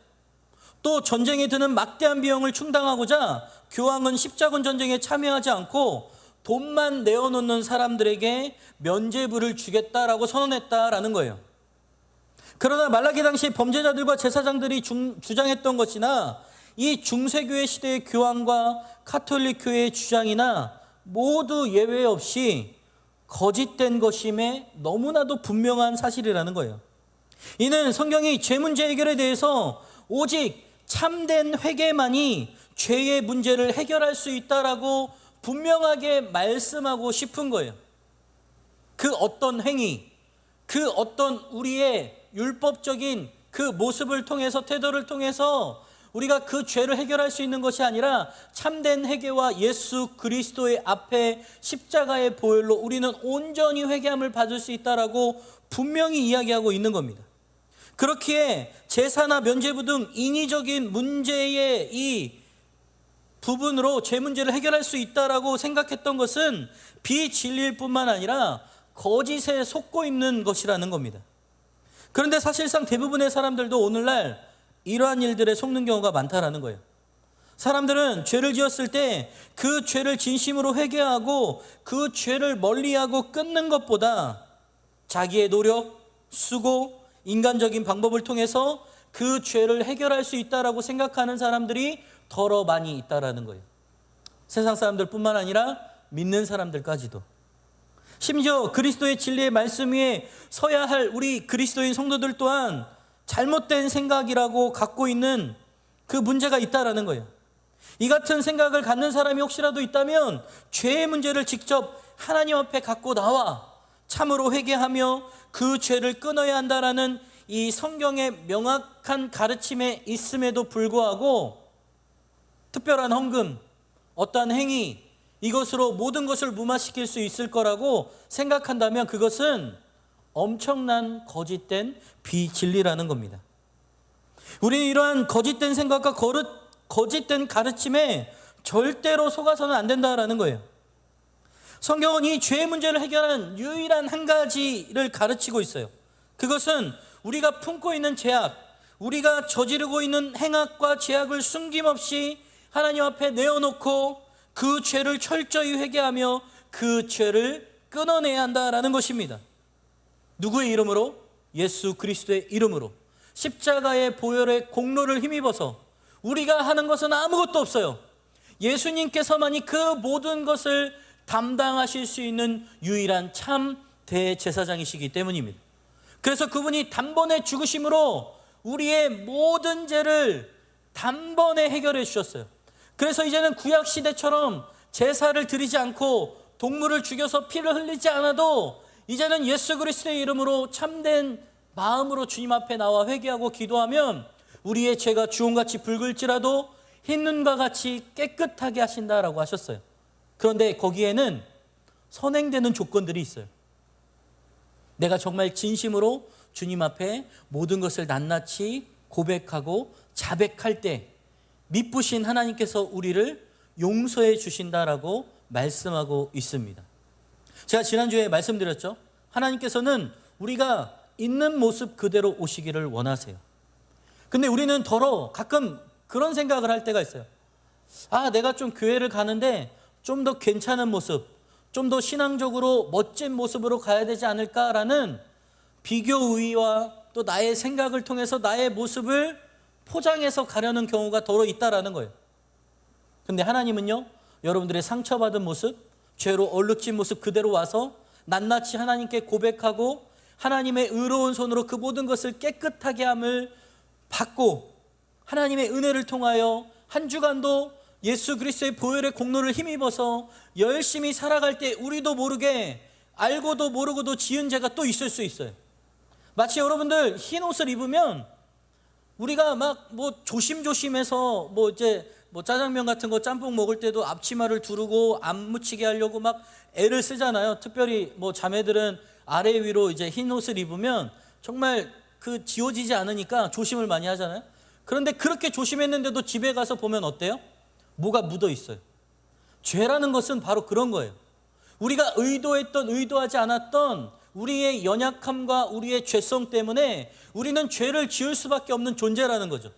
또 전쟁에 드는 막대한 비용을 충당하고자 교황은 십자군 전쟁에 참여하지 않고 돈만 내어놓는 사람들에게 면죄부를 주겠다라고 선언했다라는 거예요. 그러나 말라기 당시 범죄자들과 제사장들이 주장했던 것이나 이 중세교회 시대의 교황과 가톨릭 교회의 주장이나 모두 예외 없이 거짓된 것임에 너무나도 분명한 사실이라는 거예요. 이는 성경이 죄 문제 해결에 대해서 오직 참된 회개만이 죄의 문제를 해결할 수 있다라고 분명하게 말씀하고 싶은 거예요. 그 어떤 행위, 그 어떤 우리의 율법적인 그 모습을 통해서, 태도를 통해서 우리가 그 죄를 해결할 수 있는 것이 아니라 참된 회개와 예수 그리스도의 앞에 십자가의 보혈로 우리는 온전히 회개함을 받을 수 있다라고 분명히 이야기하고 있는 겁니다. 그렇기에 제사나 면죄부 등 인위적인 문제의 이 부분으로 죄 문제를 해결할 수 있다라고 생각했던 것은 비진리일 뿐만 아니라 거짓에 속고 있는 것이라는 겁니다. 그런데 사실상 대부분의 사람들도 오늘날 이러한 일들에 속는 경우가 많다라는 거예요. 사람들은 죄를 지었을 때 그 죄를 진심으로 회개하고 그 죄를 멀리하고 끊는 것보다 자기의 노력, 수고, 인간적인 방법을 통해서 그 죄를 해결할 수 있다라고 생각하는 사람들이 더러 많이 있다라는 거예요. 세상 사람들뿐만 아니라 믿는 사람들까지도. 심지어 그리스도의 진리의 말씀 위에 서야 할 우리 그리스도인 성도들 또한 잘못된 생각이라고 갖고 있는 그 문제가 있다라는 거예요. 이 같은 생각을 갖는 사람이 혹시라도 있다면 죄의 문제를 직접 하나님 앞에 갖고 나와 참으로 회개하며 그 죄를 끊어야 한다라는 이 성경의 명확한 가르침에 있음에도 불구하고 특별한 헌금, 어떠한 행위, 이것으로 모든 것을 무마시킬 수 있을 거라고 생각한다면 그것은 엄청난 거짓된 비진리라는 겁니다. 우리는 이러한 거짓된 생각과 거짓된 가르침에 절대로 속아서는 안 된다라는 거예요. 성경은 이 죄의 문제를 해결하는 유일한 한 가지를 가르치고 있어요. 그것은 우리가 품고 있는 죄악, 우리가 저지르고 있는 행악과 죄악을 숨김없이 하나님 앞에 내어놓고 그 죄를 철저히 회개하며 그 죄를 끊어내야 한다라는 것입니다. 누구의 이름으로? 예수 그리스도의 이름으로 십자가의 보혈의 공로를 힘입어서 우리가 하는 것은 아무것도 없어요. 예수님께서만이 그 모든 것을 담당하실 수 있는 유일한 참 대제사장이시기 때문입니다. 그래서 그분이 단번에 죽으심으로 우리의 모든 죄를 단번에 해결해 주셨어요. 그래서 이제는 구약 시대처럼 제사를 드리지 않고 동물을 죽여서 피를 흘리지 않아도 이제는 예수 그리스도의 이름으로 참된 마음으로 주님 앞에 나와 회개하고 기도하면 우리의 죄가 주홍같이 붉을지라도 흰 눈과 같이 깨끗하게 하신다라고 하셨어요. 그런데 거기에는 선행되는 조건들이 있어요. 내가 정말 진심으로 주님 앞에 모든 것을 낱낱이 고백하고 자백할 때 미쁘신 하나님께서 우리를 용서해 주신다라고 말씀하고 있습니다. 제가 지난주에 말씀드렸죠. 하나님께서는 우리가 있는 모습 그대로 오시기를 원하세요. 근데 우리는 가끔 그런 생각을 할 때가 있어요. 내가 좀 교회를 가는데 좀 더 괜찮은 모습, 좀 더 신앙적으로 멋진 모습으로 가야 되지 않을까라는 비교의와 또 나의 생각을 통해서 나의 모습을 포장해서 가려는 경우가 더러 있다라는 거예요. 근데 하나님은요, 여러분들의 상처받은 모습, 죄로 얼룩진 모습 그대로 와서 낱낱이 하나님께 고백하고 하나님의 의로운 손으로 그 모든 것을 깨끗하게 함을 받고 하나님의 은혜를 통하여 한 주간도 예수 그리스도의 보혈의 공로를 힘입어서 열심히 살아갈 때 우리도 모르게 알고도 모르고도 지은 죄가 또 있을 수 있어요. 마치 여러분들 흰 옷을 입으면 우리가 막 조심조심해서 짜장면 같은 거 짬뽕 먹을 때도 앞치마를 두르고 안 묻히게 하려고 막 애를 쓰잖아요. 특별히 자매들은 아래 위로 이제 흰 옷을 입으면 정말 지워지지 않으니까 조심을 많이 하잖아요. 그런데 그렇게 조심했는데도 집에 가서 보면 어때요? 뭐가 묻어 있어요. 죄라는 것은 바로 그런 거예요. 우리가 의도했던 의도하지 않았던 우리의 연약함과 우리의 죄성 때문에 우리는 죄를 지을 수밖에 없는 존재라는 거죠.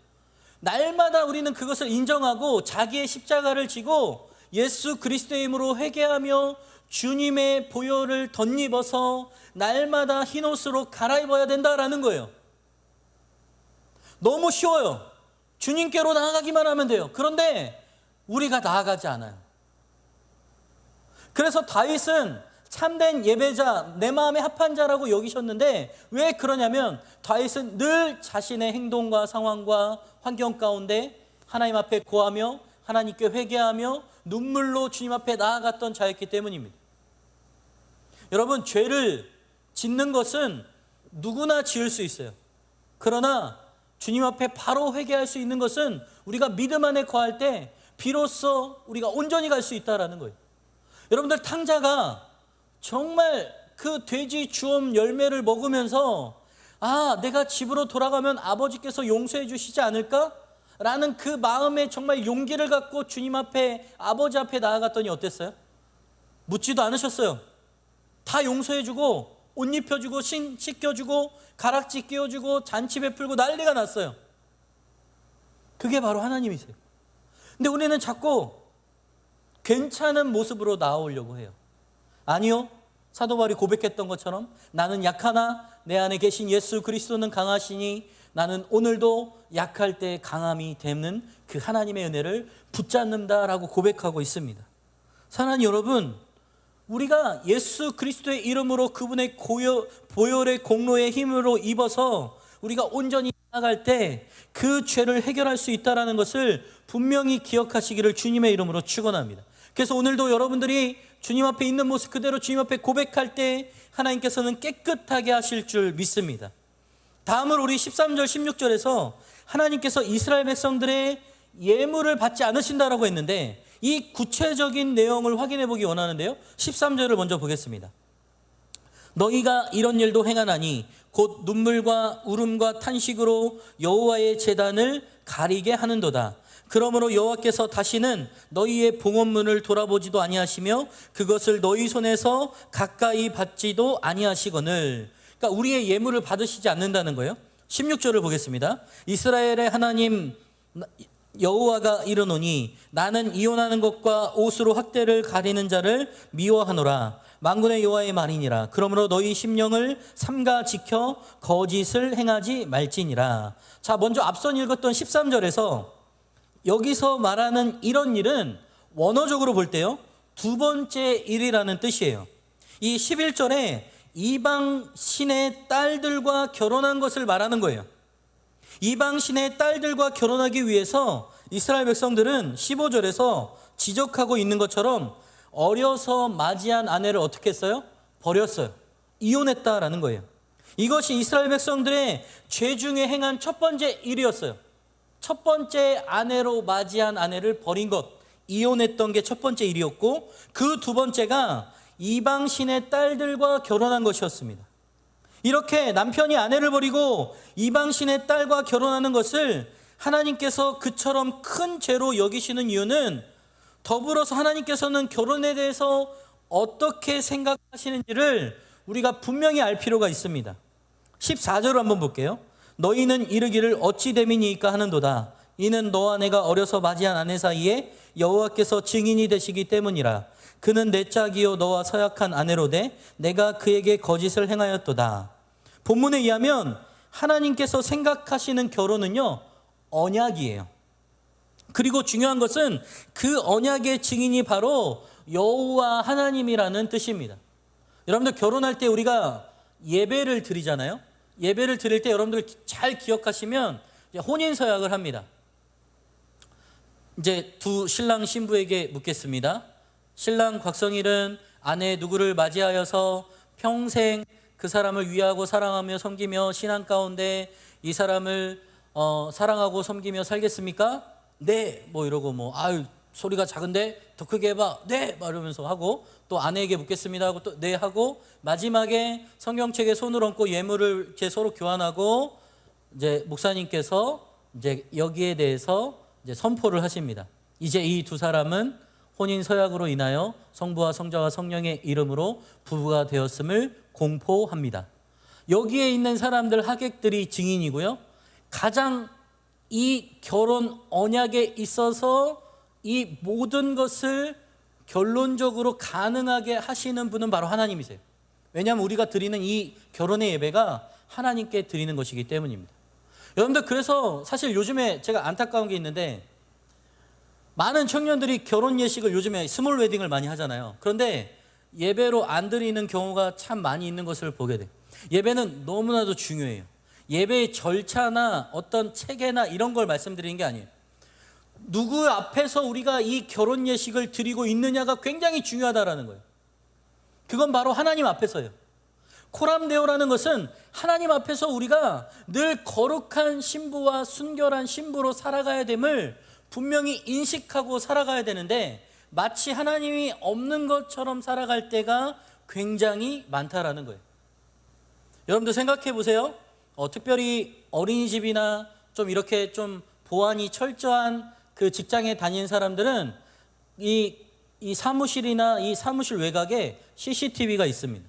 날마다 우리는 그것을 인정하고 자기의 십자가를 지고 예수 그리스도의 이름으로 회개하며 주님의 보혈을 덧입어서 날마다 흰옷으로 갈아입어야 된다라는 거예요. 너무 쉬워요. 주님께로 나아가기만 하면 돼요. 그런데 우리가 나아가지 않아요. 그래서 다윗은 참된 예배자, 내 마음에 합한 자라고 여기셨는데 왜 그러냐면 다윗은 늘 자신의 행동과 상황과 환경 가운데 하나님 앞에 고하며 하나님께 회개하며 눈물로 주님 앞에 나아갔던 자였기 때문입니다. 여러분, 죄를 짓는 것은 누구나 지을 수 있어요. 그러나 주님 앞에 바로 회개할 수 있는 것은 우리가 믿음 안에 거할 때 비로소 우리가 온전히 갈 수 있다는 거예요. 여러분들, 탕자가 정말 그 돼지 주엄 열매를 먹으면서 내가 집으로 돌아가면 아버지께서 용서해 주시지 않을까? 라는 그 마음에 정말 용기를 갖고 주님 앞에, 아버지 앞에 나아갔더니 어땠어요? 묻지도 않으셨어요. 다 용서해 주고 옷 입혀주고 씻겨주고 가락지 끼워주고 잔치 베풀고 난리가 났어요. 그게 바로 하나님이세요. 근데 우리는 자꾸 괜찮은 모습으로 나오려고 해요. 아니요, 사도 바울이 고백했던 것처럼 나는 약하나 내 안에 계신 예수 그리스도는 강하시니 나는 오늘도 약할 때 강함이 되는 그 하나님의 은혜를 붙잡는다라고 고백하고 있습니다. 사랑하는 여러분, 우리가 예수 그리스도의 이름으로 그분의 보혈의 공로의 힘으로 입어서 우리가 온전히 나아갈 때 그 죄를 해결할 수 있다는 것을 분명히 기억하시기를 주님의 이름으로 축원합니다. 그래서 오늘도 여러분들이 주님 앞에 있는 모습 그대로 주님 앞에 고백할 때 하나님께서는 깨끗하게 하실 줄 믿습니다. 다음으로 우리 13절 16절에서 하나님께서 이스라엘 백성들의 예물을 받지 않으신다라고 했는데 이 구체적인 내용을 확인해 보기 원하는데요, 13절을 먼저 보겠습니다. 너희가 이런 일도 행하나니 곧 눈물과 울음과 탄식으로 여호와의 제단을 가리게 하는도다. 그러므로 여호와께서 다시는 너희의 봉헌문을 돌아보지도 아니하시며 그것을 너희 손에서 가까이 받지도 아니하시거늘. 그러니까 우리의 예물을 받으시지 않는다는 거예요. 16절을 보겠습니다. 이스라엘의 하나님 여호와가 이르노니 나는 이혼하는 것과 옷으로 학대를 가리는 자를 미워하노라. 만군의 여호와의 말이니라. 그러므로 너희 심령을 삼가 지켜 거짓을 행하지 말지니라. 자, 먼저 앞선 읽었던 13절에서 여기서 말하는 이런 일은 원어적으로 볼 때요, 두 번째 일이라는 뜻이에요. 이 11절에 이방 신의 딸들과 결혼한 것을 말하는 거예요. 이방 신의 딸들과 결혼하기 위해서 이스라엘 백성들은 15절에서 지적하고 있는 것처럼 어려서 맞이한 아내를 어떻게 했어요? 버렸어요. 이혼했다라는 거예요. 이것이 이스라엘 백성들의 죄 중에 행한 첫 번째 일이었어요. 첫 번째 아내로 맞이한 아내를 버린 것, 이혼했던 게 첫 번째 일이었고, 그 두 번째가 이방 신의 딸들과 결혼한 것이었습니다. 이렇게 남편이 아내를 버리고 이방 신의 딸과 결혼하는 것을 하나님께서 그처럼 큰 죄로 여기시는 이유는, 더불어서 하나님께서는 결혼에 대해서 어떻게 생각하시는지를 우리가 분명히 알 필요가 있습니다. 14절을 한번 볼게요. 너희는 이르기를 어찌 됨이니까 하는도다. 이는 너와 내가 어려서 맞이한 아내 사이에 여호와께서 증인이 되시기 때문이라. 그는 내 짝이요 너와 서약한 아내로 돼 내가 그에게 거짓을 행하였도다. 본문에 의하면 하나님께서 생각하시는 결혼은요, 언약이에요. 그리고 중요한 것은 그 언약의 증인이 바로 여호와 하나님이라는 뜻입니다. 여러분들 결혼할 때 우리가 예배를 드리잖아요. 예배를 드릴 때 여러분들 잘 기억하시면 혼인 서약을 합니다. 이제 두 신랑 신부에게 묻겠습니다. 신랑 곽성일은 아내 누구를 맞이하여서 평생 그 사람을 위하고 사랑하며 섬기며 신앙 가운데 이 사람을 사랑하고 섬기며 살겠습니까? 네. 뭐 이러고 아유 소리가 작은데 더 크게 해봐. 네. 막 이러면서 하고, 또 아내에게 묻겠습니다 하고 또 네 하고, 마지막에 성경책에 손을 얹고 예물을 이렇게 서로 교환하고, 이제 목사님께서 이제 여기에 대해서 이제 선포를 하십니다. 이제 이 두 사람은 혼인 서약으로 인하여 성부와 성자와 성령의 이름으로 부부가 되었음을 공포합니다. 여기에 있는 사람들, 하객들이 증인이고요. 가장 이 결혼 언약에 있어서 이 모든 것을 결론적으로 가능하게 하시는 분은 바로 하나님이세요. 왜냐하면 우리가 드리는 이 결혼의 예배가 하나님께 드리는 것이기 때문입니다. 여러분들, 그래서 사실 요즘에 제가 안타까운 게 있는데, 많은 청년들이 결혼 예식을 요즘에 스몰 웨딩을 많이 하잖아요. 그런데 예배로 안 드리는 경우가 참 많이 있는 것을 보게 돼요. 예배는 너무나도 중요해요. 예배의 절차나 어떤 체계나 이런 걸 말씀드리는 게 아니에요. 누구 앞에서 우리가 이 결혼 예식을 드리고 있느냐가 굉장히 중요하다라는 거예요. 그건 바로 하나님 앞에서예요. 코람데오라는 것은 하나님 앞에서 우리가 늘 거룩한 신부와 순결한 신부로 살아가야 됨을 분명히 인식하고 살아가야 되는데, 마치 하나님이 없는 것처럼 살아갈 때가 굉장히 많다라는 거예요. 여러분들 생각해 보세요. 특별히 어린이집이나 좀 이렇게 좀 보안이 철저한 그 직장에 다니는 사람들은 이 사무실이나 이 사무실 외곽에 CCTV가 있습니다.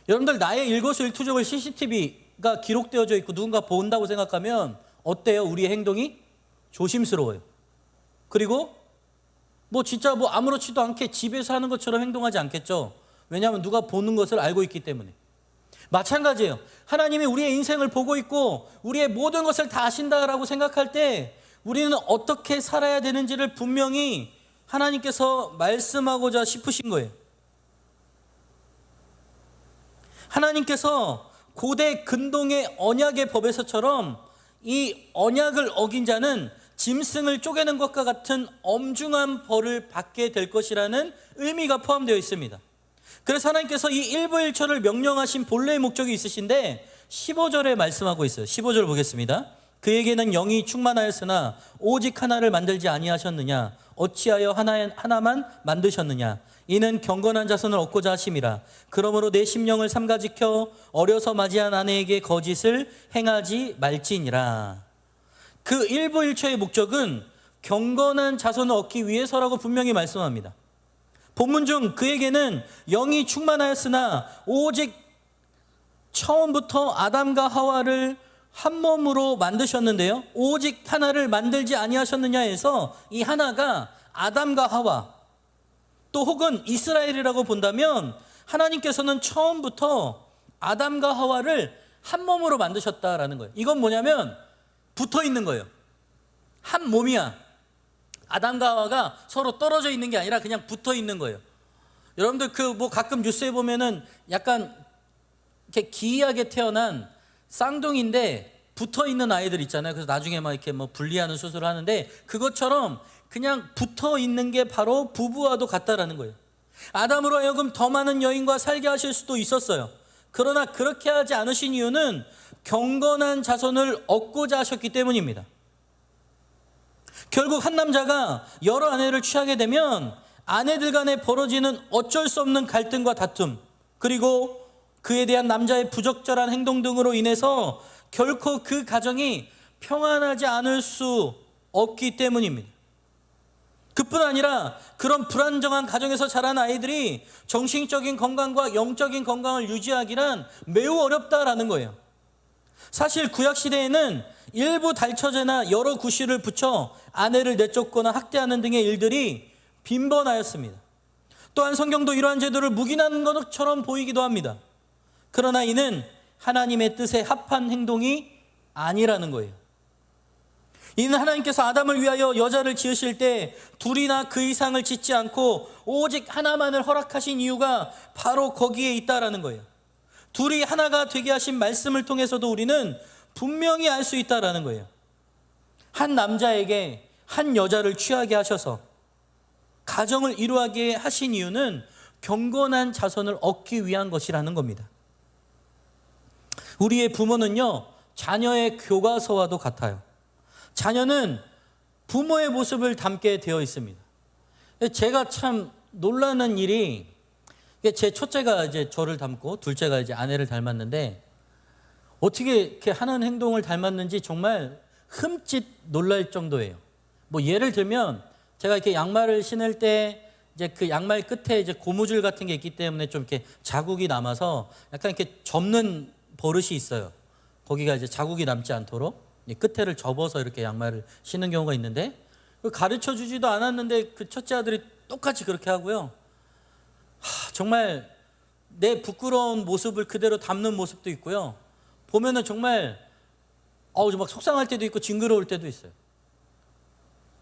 여러분들, 나의 일거수일투족을 CCTV가 기록되어져 있고 누군가 본다고 생각하면 어때요? 우리의 행동이 조심스러워요. 그리고 진짜 아무렇지도 않게 집에서 하는 것처럼 행동하지 않겠죠. 왜냐하면 누가 보는 것을 알고 있기 때문에. 마찬가지예요. 하나님이 우리의 인생을 보고 있고 우리의 모든 것을 다 아신다라고 생각할 때 우리는 어떻게 살아야 되는지를 분명히 하나님께서 말씀하고자 싶으신 거예요. 하나님께서 고대 근동의 언약의 법에서처럼 이 언약을 어긴 자는 짐승을 쪼개는 것과 같은 엄중한 벌을 받게 될 것이라는 의미가 포함되어 있습니다. 그래서 하나님께서 이 일부일처를 명령하신 본래의 목적이 있으신데 15절에 말씀하고 있어요. 15절 보겠습니다. 그에게는 영이 충만하였으나 오직 하나를 만들지 아니하셨느냐? 어찌하여 하나만 만드셨느냐? 이는 경건한 자손을 얻고자 하심이라. 그러므로 내 심령을 삼가 지켜 어려서 맞이한 아내에게 거짓을 행하지 말지니라. 그 일부일처의 목적은 경건한 자손을 얻기 위해서라고 분명히 말씀합니다. 본문 중 그에게는 영이 충만하였으나 오직 처음부터 아담과 하와를 한 몸으로 만드셨는데요, 오직 하나를 만들지 아니하셨느냐 해서 이 하나가 아담과 하와, 또 혹은 이스라엘이라고 본다면 하나님께서는 처음부터 아담과 하와를 한 몸으로 만드셨다라는 거예요. 이건 뭐냐면 붙어 있는 거예요. 한 몸이야. 아담과 하와가 서로 떨어져 있는 게 아니라 그냥 붙어 있는 거예요. 여러분들 그 뭐 가끔 뉴스에 보면은 약간 이렇게 기이하게 태어난 쌍둥이인데 붙어 있는 아이들 있잖아요. 그래서 나중에 막 이렇게 뭐 분리하는 수술을 하는데 그것처럼 그냥 붙어 있는 게 바로 부부와도 같다라는 거예요. 아담으로 하여금 더 많은 여인과 살게 하실 수도 있었어요. 그러나 그렇게 하지 않으신 이유는 경건한 자손을 얻고자 하셨기 때문입니다. 결국 한 남자가 여러 아내를 취하게 되면 아내들 간에 벌어지는 어쩔 수 없는 갈등과 다툼, 그리고 그에 대한 남자의 부적절한 행동 등으로 인해서 결코 그 가정이 평안하지 않을 수 없기 때문입니다. 그뿐 아니라 그런 불안정한 가정에서 자란 아이들이 정신적인 건강과 영적인 건강을 유지하기란 매우 어렵다라는 거예요. 사실 구약시대에는 일부 달처제나 여러 구실을 붙여 아내를 내쫓거나 학대하는 등의 일들이 빈번하였습니다. 또한 성경도 이러한 제도를 묵인하는 것처럼 보이기도 합니다. 그러나 이는 하나님의 뜻에 합한 행동이 아니라는 거예요. 이는 하나님께서 아담을 위하여 여자를 지으실 때 둘이나 그 이상을 짓지 않고 오직 하나만을 허락하신 이유가 바로 거기에 있다라는 거예요. 둘이 하나가 되게 하신 말씀을 통해서도 우리는 분명히 알 수 있다라는 거예요. 한 남자에게 한 여자를 취하게 하셔서 가정을 이루게 하신 이유는 경건한 자손을 얻기 위한 것이라는 겁니다. 우리의 부모는요, 자녀의 교과서와도 같아요. 자녀는 부모의 모습을 담게 되어 있습니다. 제가 참 놀라는 일이, 제 첫째가 이제 저를 닮고 둘째가 이제 아내를 닮았는데 어떻게 이렇게 하는 행동을 닮았는지 정말 흠칫 놀랄 정도예요. 뭐 예를 들면 제가 이렇게 양말을 신을 때 이제 그 양말 끝에 이제 고무줄 같은 게 있기 때문에 좀 이렇게 자국이 남아서 약간 이렇게 접는 버릇이 있어요. 거기가 이제 자국이 남지 않도록 끝에를 접어서 이렇게 양말을 신는 경우가 있는데 가르쳐 주지도 않았는데 그 첫째 아들이 똑같이 그렇게 하고요. 정말 내 부끄러운 모습을 그대로 담는 모습도 있고요. 보면은 정말 막 속상할 때도 있고 징그러울 때도 있어요.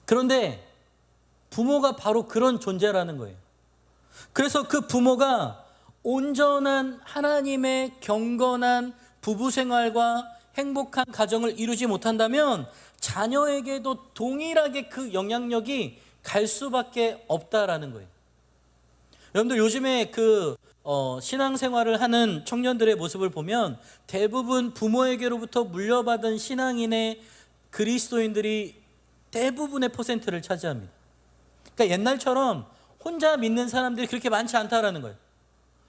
그런데 부모가 바로 그런 존재라는 거예요. 그래서 그 부모가 온전한 하나님의 경건한 부부 생활과 행복한 가정을 이루지 못한다면 자녀에게도 동일하게 그 영향력이 갈 수밖에 없다라는 거예요. 여러분들 요즘에 신앙생활을 하는 청년들의 모습을 보면 대부분 부모에게로부터 물려받은 신앙인의 그리스도인들이 대부분의 퍼센트를 차지합니다. 그러니까 옛날처럼 혼자 믿는 사람들이 그렇게 많지 않다라는 거예요.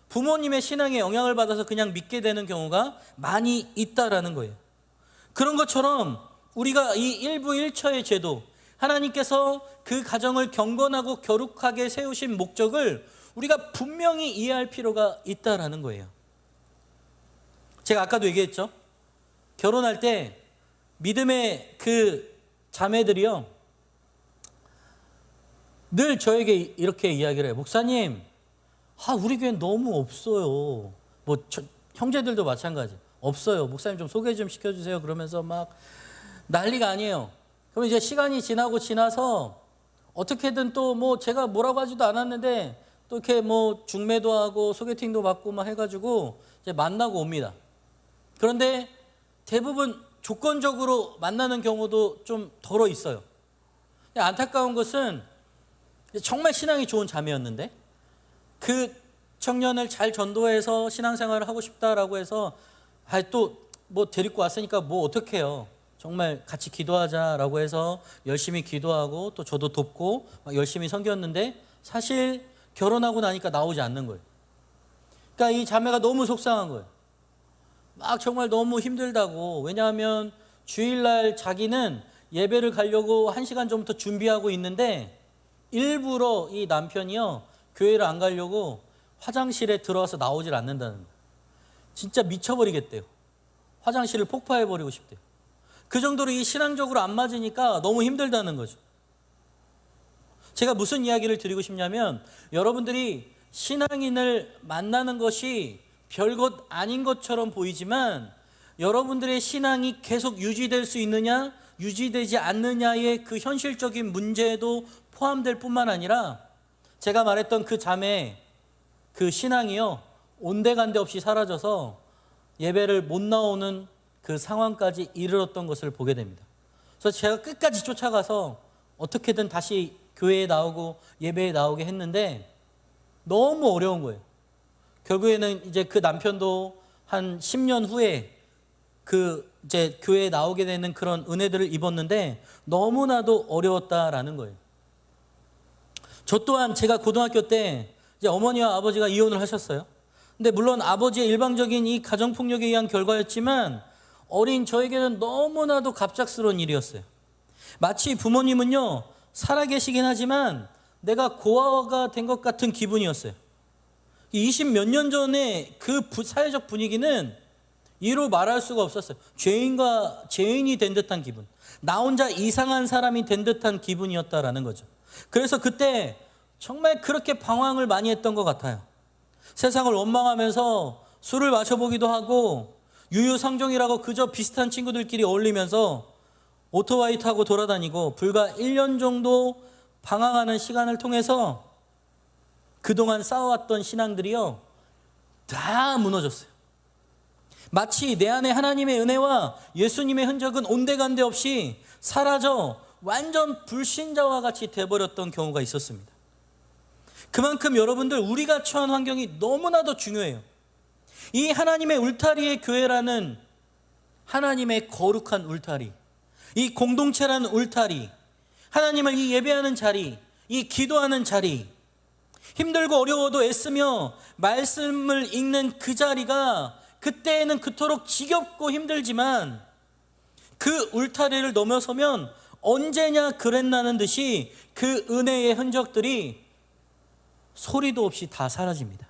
부모님의 신앙에 영향을 받아서 그냥 믿게 되는 경우가 많이 있다라는 거예요. 그런 것처럼 우리가 이 일부일처의 제도, 하나님께서 그 가정을 경건하고 거룩하게 세우신 목적을 우리가 분명히 이해할 필요가 있다라는 거예요. 제가 아까도 얘기했죠. 결혼할 때 믿음의 그 자매들이요, 늘 저에게 이렇게 이야기를 해요. 목사님, 우리 교회는 너무 없어요. 형제들도 마찬가지. 없어요. 목사님 좀 소개 좀 시켜주세요. 그러면서 막 난리가 아니에요. 그럼 이제 시간이 지나서 어떻게든 또 제가 뭐라고 하지도 않았는데 또 이렇게 중매도 하고 소개팅도 받고 막 해가지고 이제 만나고 옵니다. 그런데 대부분 조건적으로 만나는 경우도 좀 덜어 있어요. 안타까운 것은 정말 신앙이 좋은 자매였는데 그 청년을 잘 전도해서 신앙생활을 하고 싶다라고 해서 또 데리고 왔으니까 어떡해요. 정말 같이 기도하자라고 해서 열심히 기도하고 또 저도 돕고 열심히 섬겼는데 사실 결혼하고 나니까 나오지 않는 거예요. 그러니까 이 자매가 너무 속상한 거예요. 정말 너무 힘들다고. 왜냐하면 주일날 자기는 예배를 가려고 1시간 전부터 준비하고 있는데 일부러 이 남편이요, 교회를 안 가려고 화장실에 들어와서 나오질 않는다는 거예요. 진짜 미쳐버리겠대요. 화장실을 폭파해버리고 싶대요. 그 정도로 이 신앙적으로 안 맞으니까 너무 힘들다는 거죠. 제가 무슨 이야기를 드리고 싶냐면 여러분들이 신앙인을 만나는 것이 별것 아닌 것처럼 보이지만 여러분들의 신앙이 계속 유지될 수 있느냐, 유지되지 않느냐의 그 현실적인 문제도 포함될 뿐만 아니라 제가 말했던 그 자매 그 신앙이요 온데간데 없이 사라져서 예배를 못 나오는 그 상황까지 이르렀던 것을 보게 됩니다. 그래서 제가 끝까지 쫓아가서 어떻게든 다시 교회에 나오고 예배에 나오게 했는데 너무 어려운 거예요. 결국에는 이제 그 남편도 한 10년 후에 그 이제 교회에 나오게 되는 그런 은혜들을 입었는데 너무나도 어려웠다라는 거예요. 저 또한 제가 고등학교 때 이제 어머니와 아버지가 이혼을 하셨어요. 근데 물론 아버지의 일방적인 이 가정폭력에 의한 결과였지만 어린 저에게는 너무나도 갑작스러운 일이었어요. 마치 부모님은요 살아계시긴 하지만 내가 고아가 된 것 같은 기분이었어요. 20 몇 년 전에 그 사회적 분위기는 이로 말할 수가 없었어요. 죄인이 된 듯한 기분, 나 혼자 이상한 사람이 된 듯한 기분이었다라는 거죠. 그래서 그때 정말 그렇게 방황을 많이 했던 것 같아요. 세상을 원망하면서 술을 마셔보기도 하고 유유상종이라고 그저 비슷한 친구들끼리 어울리면서 오토바이 타고 돌아다니고 불과 1년 정도 방황하는 시간을 통해서 그동안 쌓아왔던 신앙들이요 다 무너졌어요. 마치 내 안에 하나님의 은혜와 예수님의 흔적은 온데간데 없이 사라져 완전 불신자와 같이 돼버렸던 경우가 있었습니다. 그만큼 여러분들 우리가 처한 환경이 너무나도 중요해요. 이 하나님의 울타리의 교회라는 하나님의 거룩한 울타리, 이 공동체라는 울타리, 하나님을 이 예배하는 자리, 이 기도하는 자리, 힘들고 어려워도 애쓰며 말씀을 읽는 그 자리가 그때에는 그토록 지겹고 힘들지만 그 울타리를 넘어서면 언제냐 그랬나는 듯이 그 은혜의 흔적들이 소리도 없이 다 사라집니다.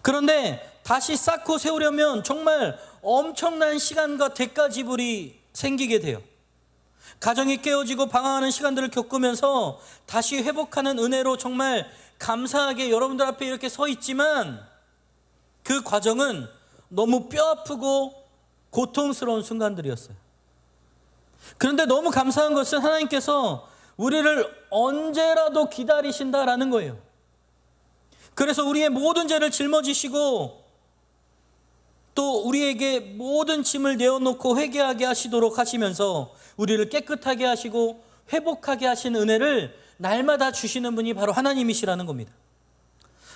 그런데 다시 쌓고 세우려면 정말 엄청난 시간과 대가 지불이 생기게 돼요. 가정이 깨어지고 방황하는 시간들을 겪으면서 다시 회복하는 은혜로 정말 감사하게 여러분들 앞에 이렇게 서 있지만 그 과정은 너무 뼈아프고 고통스러운 순간들이었어요. 그런데 너무 감사한 것은 하나님께서 우리를 언제라도 기다리신다라는 거예요. 그래서 우리의 모든 죄를 짊어지시고 또 우리에게 모든 짐을 내어놓고 회개하게 하시도록 하시면서 우리를 깨끗하게 하시고 회복하게 하신 은혜를 날마다 주시는 분이 바로 하나님이시라는 겁니다.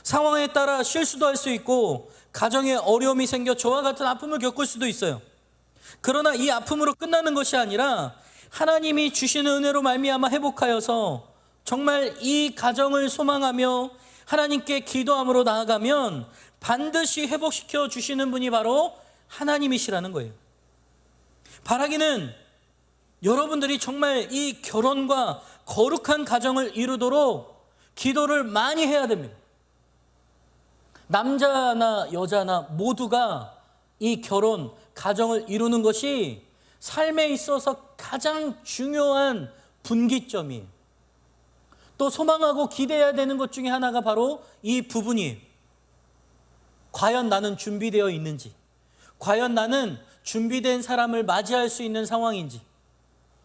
상황에 따라 실수도 할 수 있고 가정에 어려움이 생겨 저와 같은 아픔을 겪을 수도 있어요. 그러나 이 아픔으로 끝나는 것이 아니라 하나님이 주시는 은혜로 말미암아 회복하여서 정말 이 가정을 소망하며 하나님께 기도함으로 나아가면 반드시 회복시켜 주시는 분이 바로 하나님이시라는 거예요. 바라기는 여러분들이 정말 이 결혼과 거룩한 가정을 이루도록 기도를 많이 해야 됩니다. 남자나 여자나 모두가 이 결혼, 가정을 이루는 것이 삶에 있어서 가장 중요한 분기점이에요. 또 소망하고 기대해야 되는 것 중에 하나가 바로 이 부분이에요. 과연 나는 준비되어 있는지, 과연 나는 준비된 사람을 맞이할 수 있는 상황인지.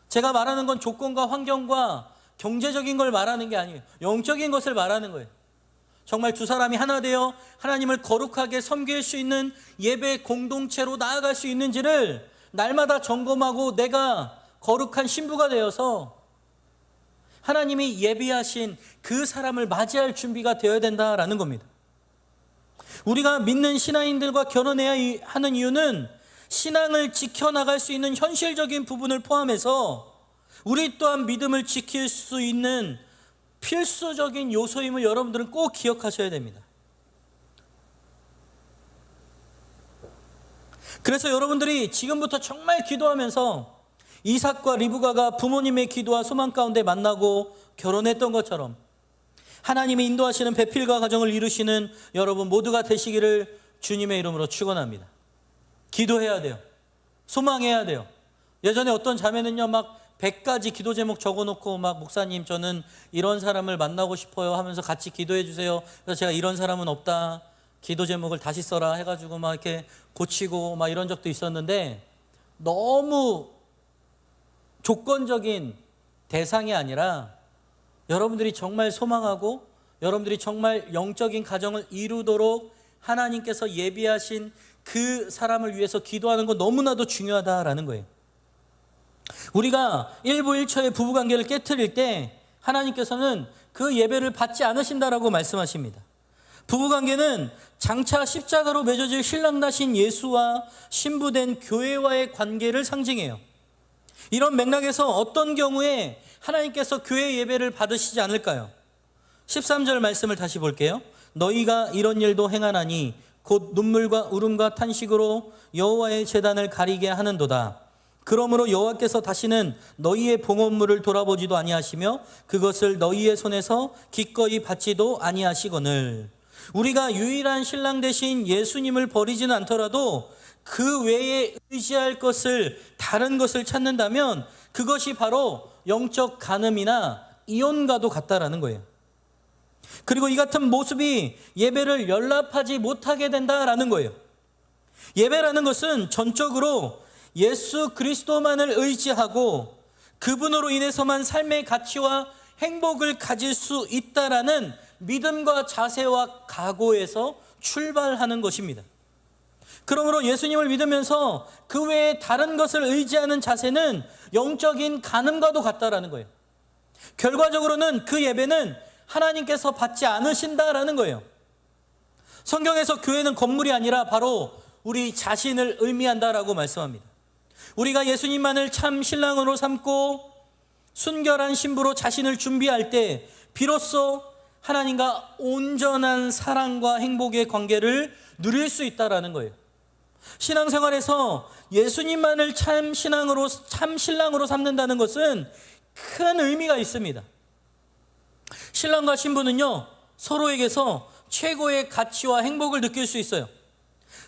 제가 말하는 건 조건과 환경과 경제적인 걸 말하는 게 아니에요. 영적인 것을 말하는 거예요. 정말 두 사람이 하나 되어 하나님을 거룩하게 섬길 수 있는 예배 공동체로 나아갈 수 있는지를 날마다 점검하고 내가 거룩한 신부가 되어서 하나님이 예비하신 그 사람을 맞이할 준비가 되어야 된다라는 겁니다. 우리가 믿는 신앙인들과 결혼해야 하는 이유는 신앙을 지켜나갈 수 있는 현실적인 부분을 포함해서 우리 또한 믿음을 지킬 수 있는 필수적인 요소임을 여러분들은 꼭 기억하셔야 됩니다. 그래서 여러분들이 지금부터 정말 기도하면서 이삭과 리브가가 부모님의 기도와 소망 가운데 만나고 결혼했던 것처럼 하나님이 인도하시는 배필과 가정을 이루시는 여러분 모두가 되시기를 주님의 이름으로 축원합니다. 기도해야 돼요. 소망해야 돼요. 예전에 어떤 자매는요 막 100가지 기도 제목 적어놓고 막 목사님 저는 이런 사람을 만나고 싶어요 하면서 같이 기도해 주세요. 그래서 제가 이런 사람은 없다. 기도 제목을 다시 써라 해가지고 막 이렇게 고치고 막 이런 적도 있었는데 너무 조건적인 대상이 아니라 여러분들이 정말 소망하고 여러분들이 정말 영적인 가정을 이루도록 하나님께서 예비하신 그 사람을 위해서 기도하는 건 너무나도 중요하다라는 거예요. 우리가 1부 1처의 부부관계를 깨트릴 때 하나님께서는 그 예배를 받지 않으신다라고 말씀하십니다. 부부관계는 장차 십자가로 맺어질 신랑나신 예수와 신부된 교회와의 관계를 상징해요. 이런 맥락에서 어떤 경우에 하나님께서 교회 예배를 받으시지 않을까요? 13절 말씀을 다시 볼게요. 너희가 이런 일도 행하나니 곧 눈물과 울음과 탄식으로 여호와의 제단을 가리게 하는도다. 그러므로 여호와께서 다시는 너희의 봉헌물을 돌아보지도 아니하시며 그것을 너희의 손에서 기꺼이 받지도 아니하시거늘. 우리가 유일한 신랑 되신 예수님을 버리지는 않더라도 그 외에 의지할 것을, 다른 것을 찾는다면 그것이 바로 영적 간음이나 이혼과도 같다라는 거예요. 그리고 이 같은 모습이 예배를 연락하지 못하게 된다라는 거예요. 예배라는 것은 전적으로 예수 그리스도만을 의지하고 그분으로 인해서만 삶의 가치와 행복을 가질 수 있다라는 믿음과 자세와 각오에서 출발하는 것입니다. 그러므로 예수님을 믿으면서 그 외에 다른 것을 의지하는 자세는 영적인 간음과도 같다라는 거예요. 결과적으로는 그 예배는 하나님께서 받지 않으신다라는 거예요. 성경에서 교회는 건물이 아니라 바로 우리 자신을 의미한다라고 말씀합니다. 우리가 예수님만을 참 신랑으로 삼고 순결한 신부로 자신을 준비할 때 비로소 하나님과 온전한 사랑과 행복의 관계를 누릴 수 있다라는 거예요. 신앙생활에서 예수님만을 참 신앙으로, 참 신랑으로 삼는다는 것은 큰 의미가 있습니다. 신랑과 신부는요, 서로에게서 최고의 가치와 행복을 느낄 수 있어요.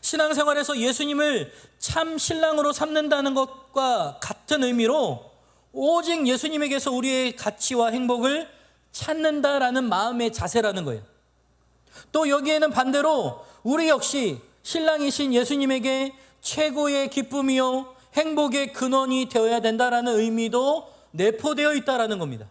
신앙생활에서 예수님을 참 신랑으로 삼는다는 것과 같은 의미로 오직 예수님에게서 우리의 가치와 행복을 찾는다라는 마음의 자세라는 거예요. 또 여기에는 반대로 우리 역시 신랑이신 예수님에게 최고의 기쁨이요 행복의 근원이 되어야 된다라는 의미도 내포되어 있다라는 겁니다.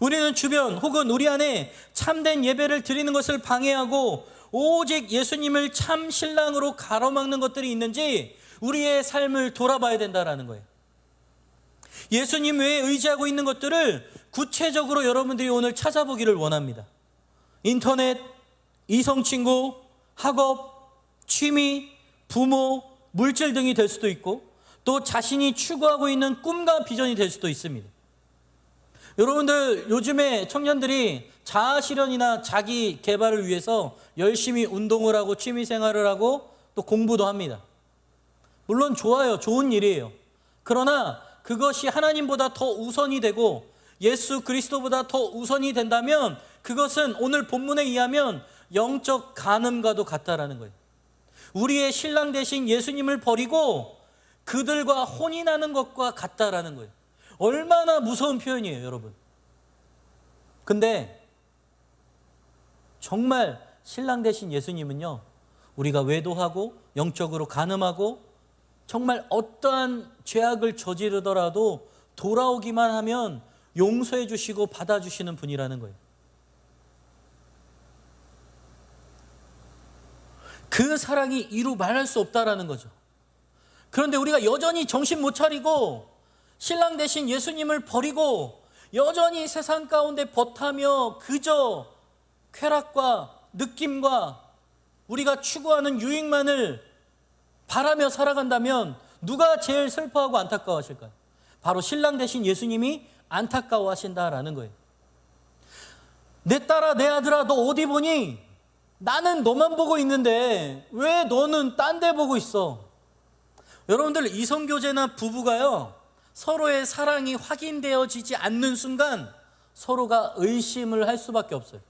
우리는 주변 혹은 우리 안에 참된 예배를 드리는 것을 방해하고 오직 예수님을 참 신랑으로 가로막는 것들이 있는지 우리의 삶을 돌아봐야 된다라는 거예요. 예수님 외에 의지하고 있는 것들을 구체적으로 여러분들이 오늘 찾아보기를 원합니다. 인터넷, 이성친구, 학업, 취미, 부모, 물질 등이 될 수도 있고 또 자신이 추구하고 있는 꿈과 비전이 될 수도 있습니다. 여러분들 요즘에 청년들이 자아실현이나 자기 개발을 위해서 열심히 운동을 하고 취미생활을 하고 또 공부도 합니다. 물론 좋아요. 좋은 일이에요. 그러나 그것이 하나님보다 더 우선이 되고 예수 그리스도보다 더 우선이 된다면 그것은 오늘 본문에 의하면 영적 간음과도 같다라는 거예요. 우리의 신랑 되신 예수님을 버리고 그들과 혼인하는 것과 같다라는 거예요. 얼마나 무서운 표현이에요, 여러분. 근데 정말 신랑 되신 예수님은요, 우리가 외도하고 영적으로 간음하고 정말 어떠한 죄악을 저지르더라도 돌아오기만 하면 용서해 주시고 받아주시는 분이라는 거예요. 그 사랑이 이루 말할 수 없다라는 거죠. 그런데 우리가 여전히 정신 못 차리고 신랑 되신 예수님을 버리고 여전히 세상 가운데 벗하며 그저 쾌락과 느낌과 우리가 추구하는 유익만을 바라며 살아간다면 누가 제일 슬퍼하고 안타까워하실까요? 바로 신랑 되신 예수님이 안타까워하신다라는 거예요. 내 딸아, 내 아들아, 너 어디 보니? 나는 너만 보고 있는데 왜 너는 딴 데 보고 있어? 여러분들 이성교제나 부부가요, 서로의 사랑이 확인되어지지 않는 순간 서로가 의심을 할 수밖에 없어요.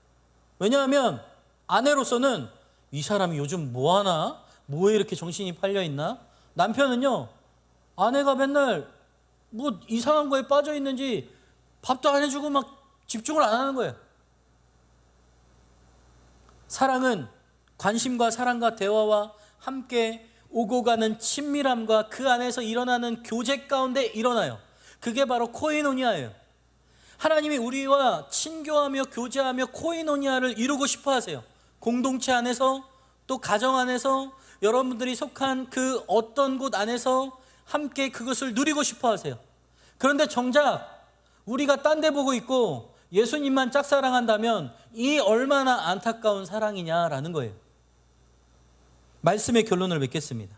왜냐하면 아내로서는 이 사람이 요즘 뭐 하나? 뭐에 이렇게 정신이 팔려 있나? 남편은요, 아내가 맨날 뭐 이상한 거에 빠져 있는지 밥도 안 해주고 막 집중을 안 하는 거예요. 사랑은 관심과 사랑과 대화와 함께 오고 가는 친밀함과 그 안에서 일어나는 교제 가운데 일어나요. 그게 바로 코이노니아예요. 하나님이 우리와 친교하며 교제하며 코이노니아를 이루고 싶어 하세요. 공동체 안에서, 또 가정 안에서, 여러분들이 속한 그 어떤 곳 안에서 함께 그것을 누리고 싶어 하세요. 그런데 정작 우리가 딴 데 보고 있고 예수님만 짝사랑한다면 이 얼마나 안타까운 사랑이냐라는 거예요. 말씀의 결론을 맺겠습니다.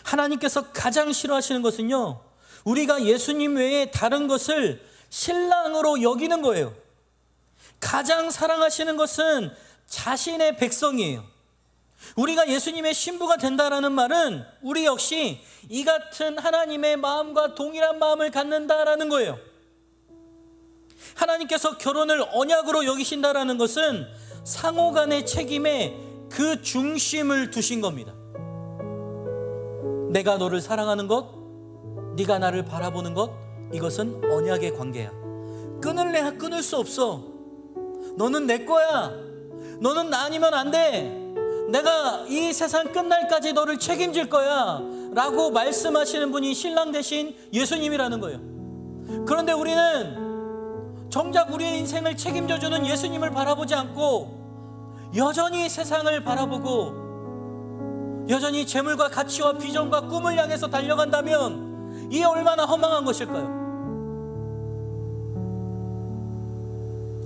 하나님께서 가장 싫어하시는 것은요, 우리가 예수님 외에 다른 것을 신랑으로 여기는 거예요. 가장 사랑하시는 것은 자신의 백성이에요. 우리가 예수님의 신부가 된다라는 말은 우리 역시 이 같은 하나님의 마음과 동일한 마음을 갖는다라는 거예요. 하나님께서 결혼을 언약으로 여기신다라는 것은 상호 간의 책임에 그 중심을 두신 겁니다. 내가 너를 사랑하는 것, 네가 나를 바라보는 것, 이것은 언약의 관계야. 끊을래야 끊을 수 없어. 너는 내 거야. 너는 나 아니면 안 돼. 내가 이 세상 끝날까지 너를 책임질 거야 라고 말씀하시는 분이 신랑 대신 예수님이라는 거예요. 그런데 우리는 정작 우리의 인생을 책임져주는 예수님을 바라보지 않고 여전히 세상을 바라보고 여전히 재물과 가치와 비전과 꿈을 향해서 달려간다면 이 얼마나 허망한 것일까요?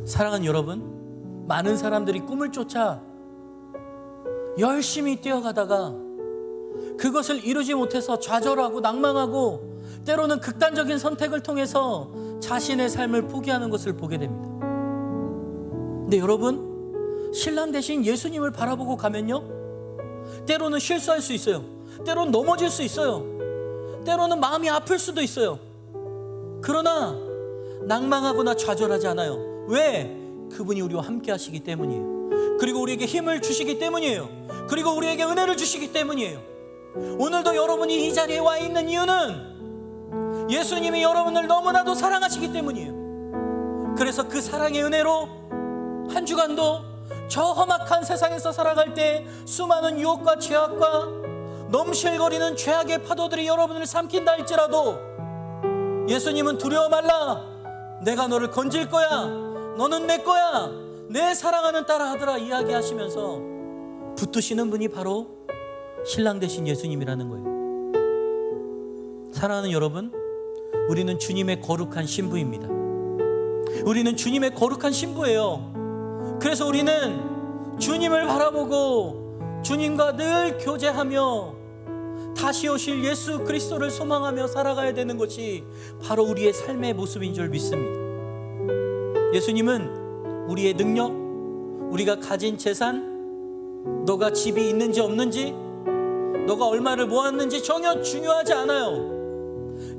사랑하는 여러분, 많은 사람들이 꿈을 쫓아 열심히 뛰어가다가 그것을 이루지 못해서 좌절하고 낭망하고 때로는 극단적인 선택을 통해서 자신의 삶을 포기하는 것을 보게 됩니다. 근데 여러분, 신랑 대신 예수님을 바라보고 가면요, 때로는 실수할 수 있어요. 때로는 넘어질 수 있어요. 때로는 마음이 아플 수도 있어요. 그러나 낭망하거나 좌절하지 않아요. 왜? 그분이 우리와 함께 하시기 때문이에요. 그리고 우리에게 힘을 주시기 때문이에요. 그리고 우리에게 은혜를 주시기 때문이에요. 오늘도 여러분이 이 자리에 와 있는 이유는 예수님이 여러분을 너무나도 사랑하시기 때문이에요. 그래서 그 사랑의 은혜로 한 주간도 저 험악한 세상에서 살아갈 때 수많은 유혹과 죄악과 넘실거리는 죄악의 파도들이 여러분을 삼킨다 할지라도 예수님은 두려워 말라. 내가 너를 건질 거야. 너는 내 거야. 내 사랑하는 딸 아들아 이야기하시면서 붙드시는 분이 바로 신랑 되신 예수님이라는 거예요. 사랑하는 여러분, 우리는 주님의 거룩한 신부입니다. 우리는 주님의 거룩한 신부예요. 그래서 우리는 주님을 바라보고 주님과 늘 교제하며 다시 오실 예수 그리스도를 소망하며 살아가야 되는 것이 바로 우리의 삶의 모습인 줄 믿습니다. 예수님은 우리의 능력, 우리가 가진 재산, 너가 집이 있는지 없는지, 너가 얼마를 모았는지 전혀 중요하지 않아요.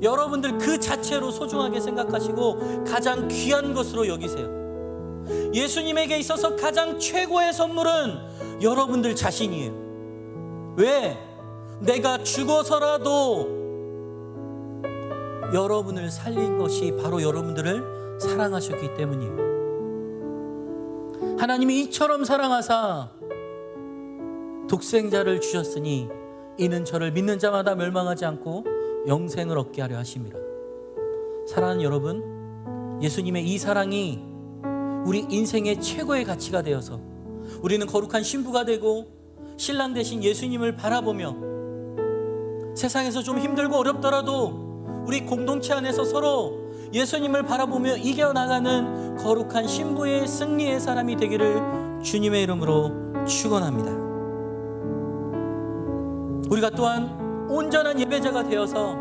여러분들 그 자체로 소중하게 생각하시고 가장 귀한 것으로 여기세요. 예수님에게 있어서 가장 최고의 선물은 여러분들 자신이에요. 왜? 내가 죽어서라도 여러분을 살린 것이 바로 여러분들을 사랑하셨기 때문이에요. 하나님이 이처럼 사랑하사 독생자를 주셨으니 이는 저를 믿는 자마다 멸망하지 않고 영생을 얻게 하려 하심이라. 사랑하는 여러분, 예수님의 이 사랑이 우리 인생의 최고의 가치가 되어서 우리는 거룩한 신부가 되고 신랑 되신 예수님을 바라보며 세상에서 좀 힘들고 어렵더라도 우리 공동체 안에서 서로 예수님을 바라보며 이겨나가는 거룩한 신부의 승리의 사람이 되기를 주님의 이름으로 축원합니다. 우리가 또한 온전한 예배자가 되어서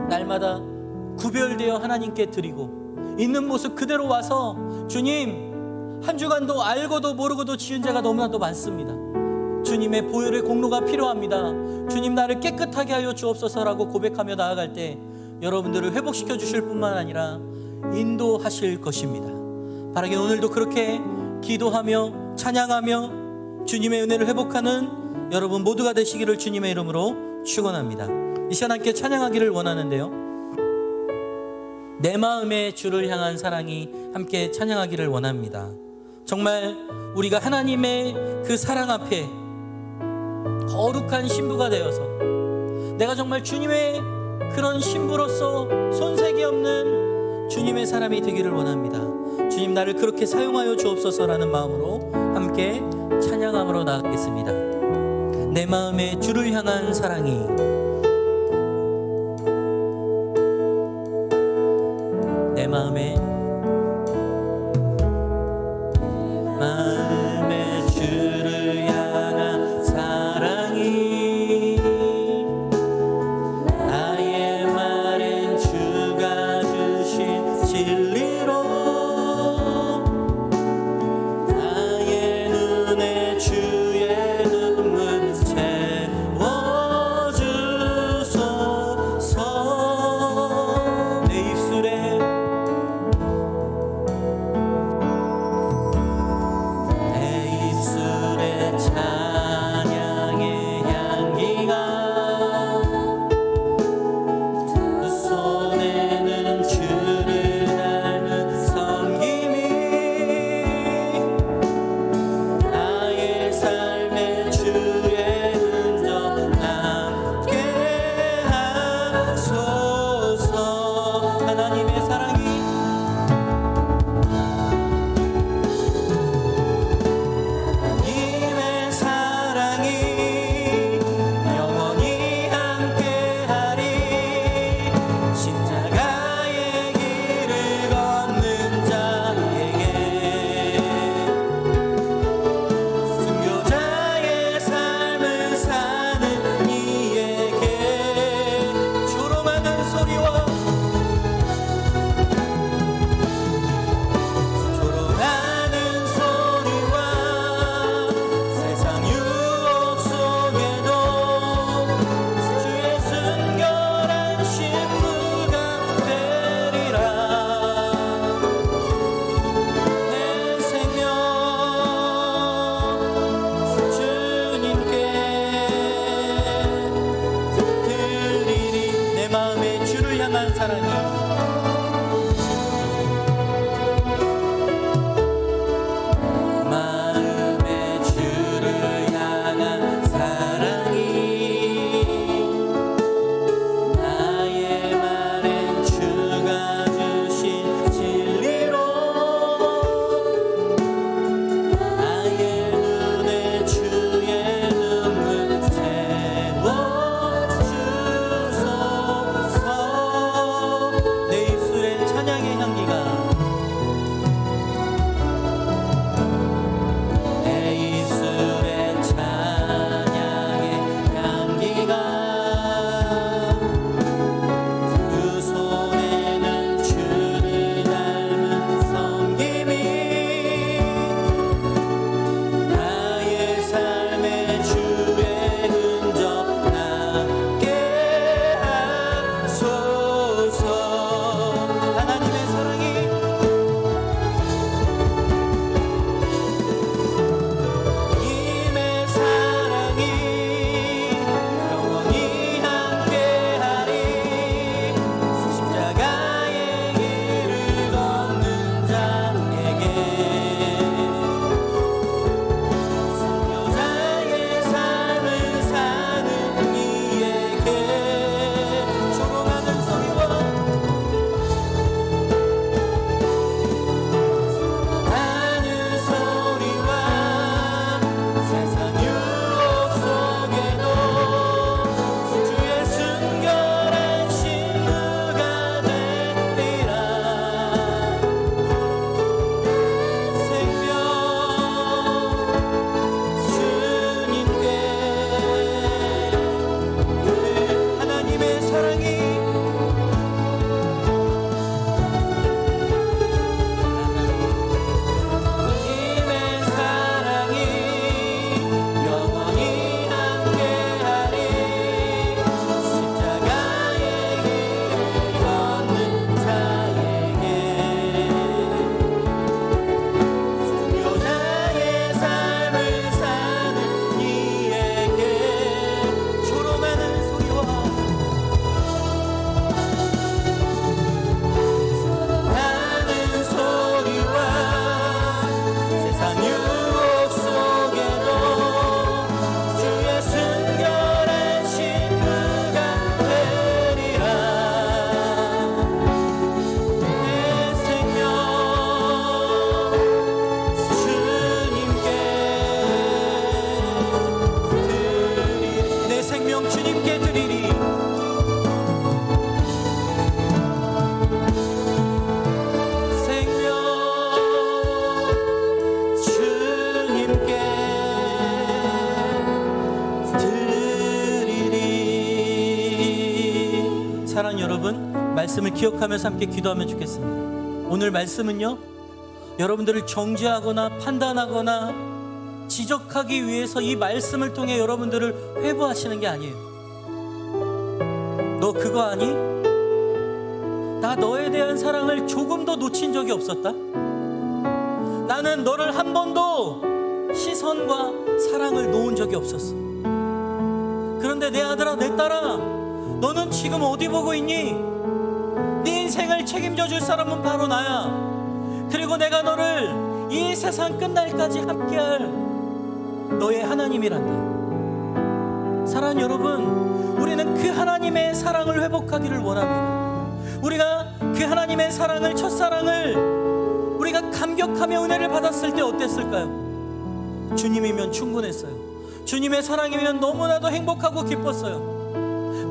날마다 구별되어 하나님께 드리고 있는 모습 그대로 와서 주님, 한 주간도 알고도 모르고도 지은 죄가 너무나도 많습니다. 주님의 보혈의 공로가 필요합니다. 주님, 나를 깨끗하게 하여 주옵소서라고 고백하며 나아갈 때 여러분들을 회복시켜 주실 뿐만 아니라 인도하실 것입니다. 바라기 오늘도 그렇게 기도하며 찬양하며 주님의 은혜를 회복하는 여러분 모두가 되시기를 주님의 이름으로 축원합니다. 이 시간 함께 찬양하기를 원하는데요, 내 마음의 주를 향한 사랑이 함께 찬양하기를 원합니다. 정말 우리가 하나님의 그 사랑 앞에 거룩한 신부가 되어서 내가 정말 주님의 그런 신부로서 손색이 없는 주님의 사람이 되기를 원합니다. 주님, 나를 그렇게 사용하여 주옵소서라는 마음으로 함께 찬양함으로 나가겠습니다. 내 마음에 주를 향한 사랑이, 내 마음에 주를 향한 사랑이, 나의 말엔 주가 주신 진리로, 나의 눈에 주의 눈물 채워주소서. 내 입술에 찬양의 향기가, 두 손에는 주를 닮은 섬김이, 나의 삶에 주의 흔적 남게 하소서. 하나님의 사랑이, 내 말씀을 기억하면서 함께 기도하면 좋겠습니다. 오늘 말씀은요, 여러분들을 정죄하거나 판단하거나 지적하기 위해서 이 말씀을 통해 여러분들을 회부하시는 게 아니에요. 너 그거 아니? 나 너에 대한 사랑을 조금도 놓친 적이 없었다. 나는 너를 한 번도 시선과 사랑을 놓은 적이 없었어. 그런데 내 아들아, 내 딸아, 너는 지금 어디 보고 있니? 네 인생을 책임져 줄 사람은 바로 나야. 그리고 내가 너를 이 세상 끝날까지 함께할 너의 하나님이란다. 사랑하는 여러분, 우리는 그 하나님의 사랑을 회복하기를 원합니다. 우리가 그 하나님의 사랑을, 첫사랑을 우리가 감격하며 은혜를 받았을 때 어땠을까요? 주님이면 충분했어요. 주님의 사랑이면 너무나도 행복하고 기뻤어요.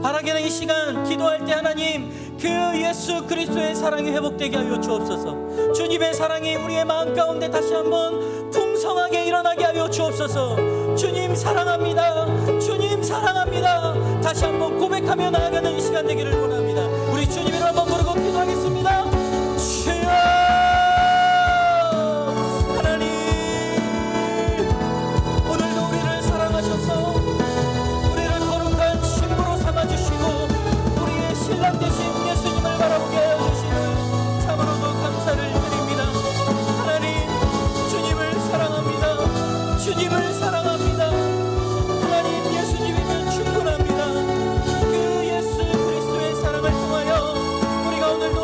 바라기는 이 시간 기도할 때 하나님, 그 예수 그리스도의 사랑이 회복되게 하여 주옵소서. 주님의 사랑이 우리의 마음 가운데 다시 한번 풍성하게 일어나게 하여 주옵소서. 주님 사랑합니다. 주님 사랑합니다. 다시 한번 고백하며 나아가는 이 시간 되기를 원합니다. 우리 주님을 한번 부르고 기도하겠습니다. 주여, 하나님, 오늘도 우리를 사랑하셔서 우리를 거룩한 신부로 삼아주시고 우리의 신랑 되신 예수님을 바라보게 하여 주시는 참으로도 감사를 드립니다. 하나님, 주님을 사랑합니다. 주님을 사랑합니다. 하나님, 예수님이면 충분합니다. 그 예수 그리스도의 사랑을 통하여 우리가 오늘도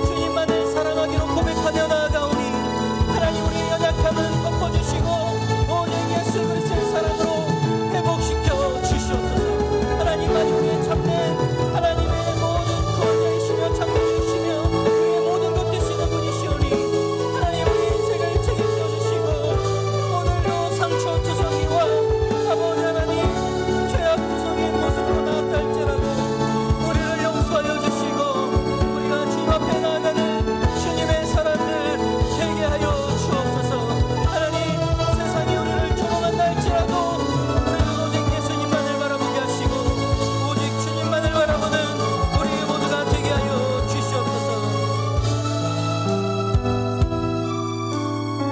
주님만을 사랑하기로 고백하며 나아가오니 하나님, 우리의 연약함은 덮어주시고 오직 예수 그리스도의 사랑으로 회복시켜 주시옵소서. 하나님만이 우리의 참된 하나님의 모든 구원자이시며 참되주시며 우리의 모든 것 되시는 분이시오니 하나님, 우리 인생을 책임져 주시고 오늘도 상처투성이와 아버지 하나님, 죄악투성이의 모습으로 나왔다 할지라도 우리를 용서하여 주시고 우리가 주님 앞에 나아가는 주님의 사람들 되게 하여 주옵소서. 하나님, 세상이 우리를 조롱한다 할지라도 우리는 오직 예수님만을 바라보게 하시고 오직 주님만을 바라보는 우리 모두가 되게 하여 주시옵소서.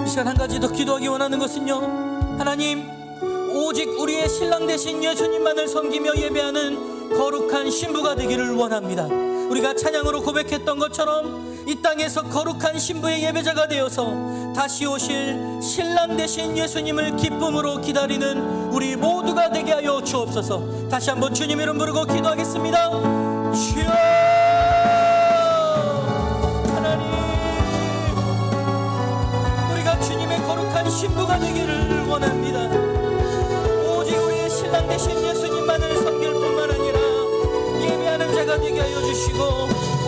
이 시간 한 가지 더 기도하기 원하는 것은요, 하나님, 오직 우리의 신랑 되신 예수님만을 섬기며 예배하는 거룩한 신부가 되기를 원합니다. 우리가 찬양으로 고백했던 것처럼 이 땅에서 거룩한 신부의 예배자가 되어서 다시 오실 신랑 되신 예수님을 기쁨으로 기다리는 우리 모두가 되게 하여 주옵소서. 다시 한번 주님 이름 부르고 기도하겠습니다. 주여, 하나님, 우리가 주님의 거룩한 신부가 되기를 원합니다. 오직 우리의 신랑 되신 예수님만을 섬길 뿐만 아니라 예배하는 자가 되게 하여 주시고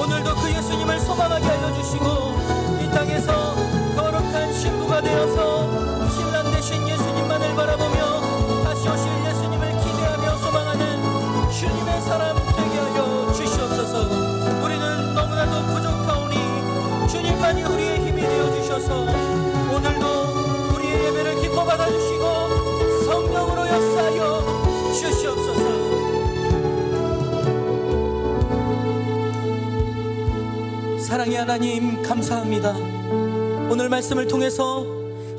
오늘도 그 예수님을 소망하게 하여 주시고 이 땅에서 거룩한 신부가 되어서 신랑 되신 예수님만을 바라보며 다시 오실 예수님을 기대하며 소망하는 주님의 사람 되게 하여 주시옵소서. 우리는 너무나도 부족하오니 주님만이 우리의 힘이 되어 주셔서 오늘도 우리의 예배를 기뻐 받아주시고 성령으로 역사하여 주시옵소서. 사랑의 하나님, 감사합니다. 오늘 말씀을 통해서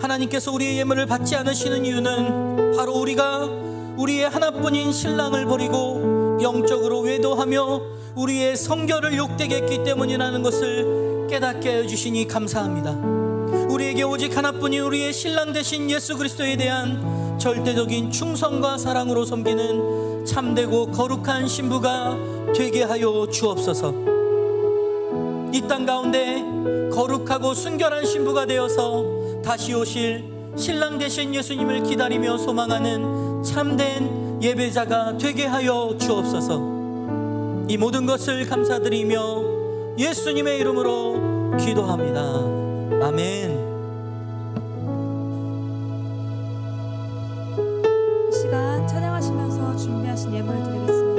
하나님께서 우리의 예물을 받지 않으시는 이유는 바로 우리가 우리의 하나뿐인 신랑을 버리고 영적으로 외도하며 우리의 성결을 욕되게 했기 때문이라는 것을 깨닫게 해주시니 감사합니다. 우리에게 오직 하나뿐인 우리의 신랑 되신 예수 그리스도에 대한 절대적인 충성과 사랑으로 섬기는 참되고 거룩한 신부가 되게 하여 주옵소서. 이 땅 가운데 거룩하고 순결한 신부가 되어서 다시 오실 신랑 되신 예수님을 기다리며 소망하는 참된 예배자가 되게 하여 주옵소서. 이 모든 것을 감사드리며 예수님의 이름으로 기도합니다. 아멘. 이 시간 찬양하시면서 준비하신 예물 드리겠습니다.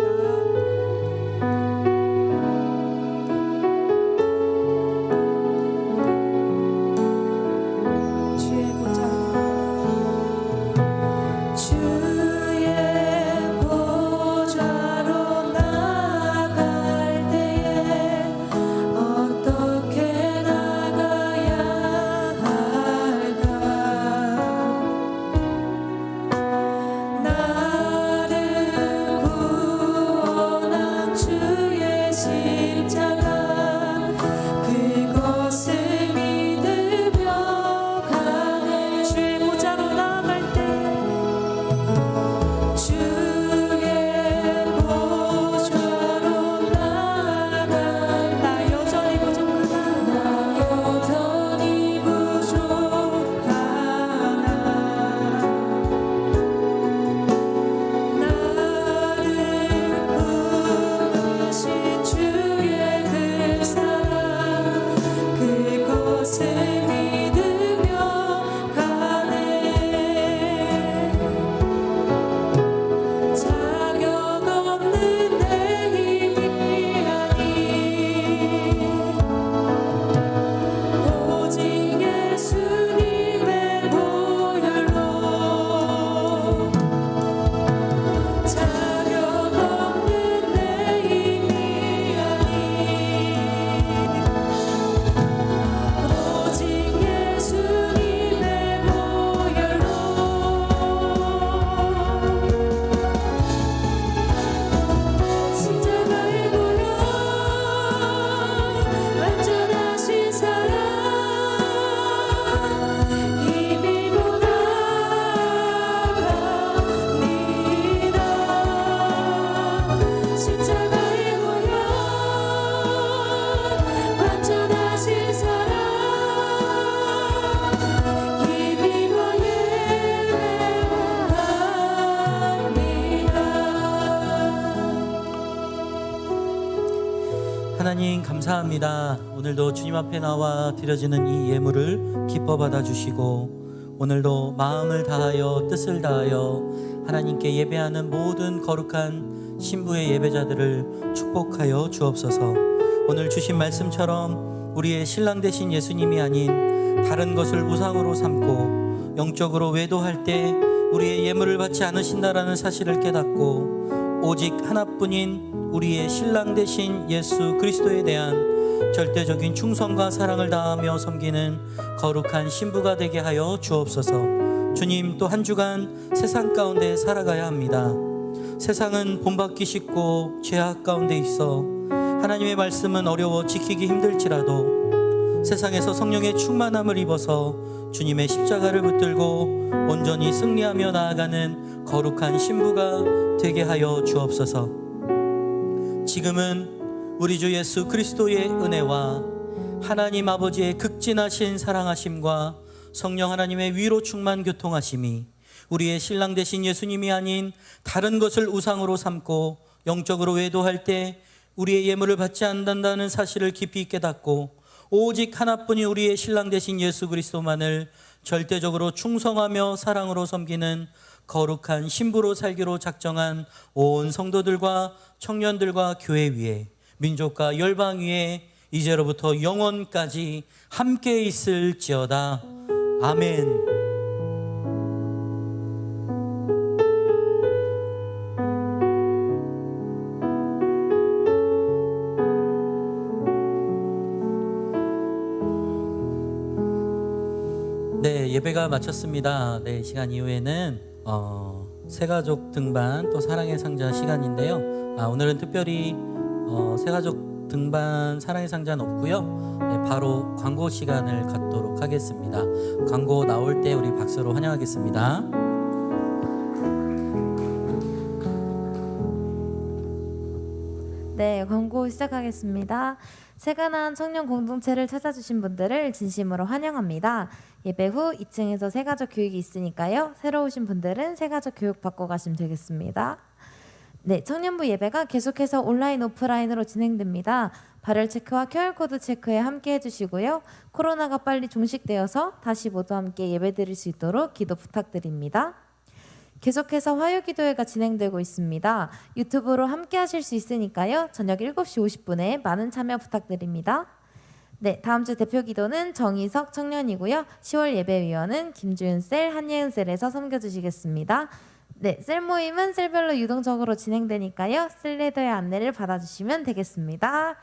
주의 보좌, 주의 보좌로 나아갈 때에 감사합니다. 오늘도 주님 앞에 나와 드려지는 이 예물을 기뻐 받아주시고 오늘도 마음을 다하여 뜻을 다하여 하나님께 예배하는 모든 거룩한 신부의 예배자들을 축복하여 주옵소서. 오늘 주신 말씀처럼 우리의 신랑 되신 예수님이 아닌 다른 것을 우상으로 삼고 영적으로 외도할 때 우리의 예물을 받지 않으신다라는 사실을 깨닫고 오직 하나뿐인 우리의 신랑 되신 예수 그리스도에 대한 절대적인 충성과 사랑을 다하며 섬기는 거룩한 신부가 되게 하여 주옵소서. 주님, 또 한 주간 세상 가운데 살아가야 합니다. 세상은 본받기 쉽고 죄악 가운데 있어 하나님의 말씀은 어려워 지키기 힘들지라도 세상에서 성령의 충만함을 입어서 주님의 십자가를 붙들고 온전히 승리하며 나아가는 거룩한 신부가 되게 하여 주옵소서. 지금은 우리 주 예수 그리스도의 은혜와 하나님 아버지의 극진하신 사랑하심과 성령 하나님의 위로 충만 교통하심이 우리의 신랑 되신 예수님이 아닌 다른 것을 우상으로 삼고 영적으로 외도할 때 우리의 예물을 받지 않는다는 사실을 깊이 깨닫고 오직 하나뿐인 우리의 신랑 되신 예수 그리스도만을 절대적으로 충성하며 사랑으로 섬기는 거룩한 신부로 살기로 작정한 온 성도들과 청년들과 교회 위에 민족과 열방 위에 이제로부터 영원까지 함께 있을지어다. 아멘. 네, 예배가 마쳤습니다. 네, 시간 이후에는 새가족 등반 또 사랑의 상자 시간인데요. 오늘은 특별히 새가족 등반 사랑의 상자는 없고요. 네, 바로 광고 시간을 갖도록 하겠습니다. 광고 나올 때 우리 박수로 환영하겠습니다. 네, 광고 시작하겠습니다. 세간한 청년 공동체를 찾아주신 분들을 진심으로 환영합니다. 예배 후 2층에서 새가족 교육이 있으니까요. 새로 오신 분들은 새가족 교육 받고 가시면 되겠습니다. 네, 청년부 예배가 계속해서 온라인 오프라인으로 진행됩니다. 발열 체크와 QR코드 체크에 함께 해주시고요. 코로나가 빨리 종식되어서 다시 모두 함께 예배드릴 수 있도록 기도 부탁드립니다. 계속해서 화요기도회가 진행되고 있습니다. 유튜브로 함께 하실 수 있으니까요. 저녁 7시 50분에 많은 참여 부탁드립니다. 네, 다음 주 대표 기도는 정희석 청년이고요. 10월 예배위원은 김주윤 셀, 한예은 셀에서 섬겨주시겠습니다. 네, 셀 모임은 셀별로 유동적으로 진행되니까요. 셀 리더의 안내를 받아주시면 되겠습니다.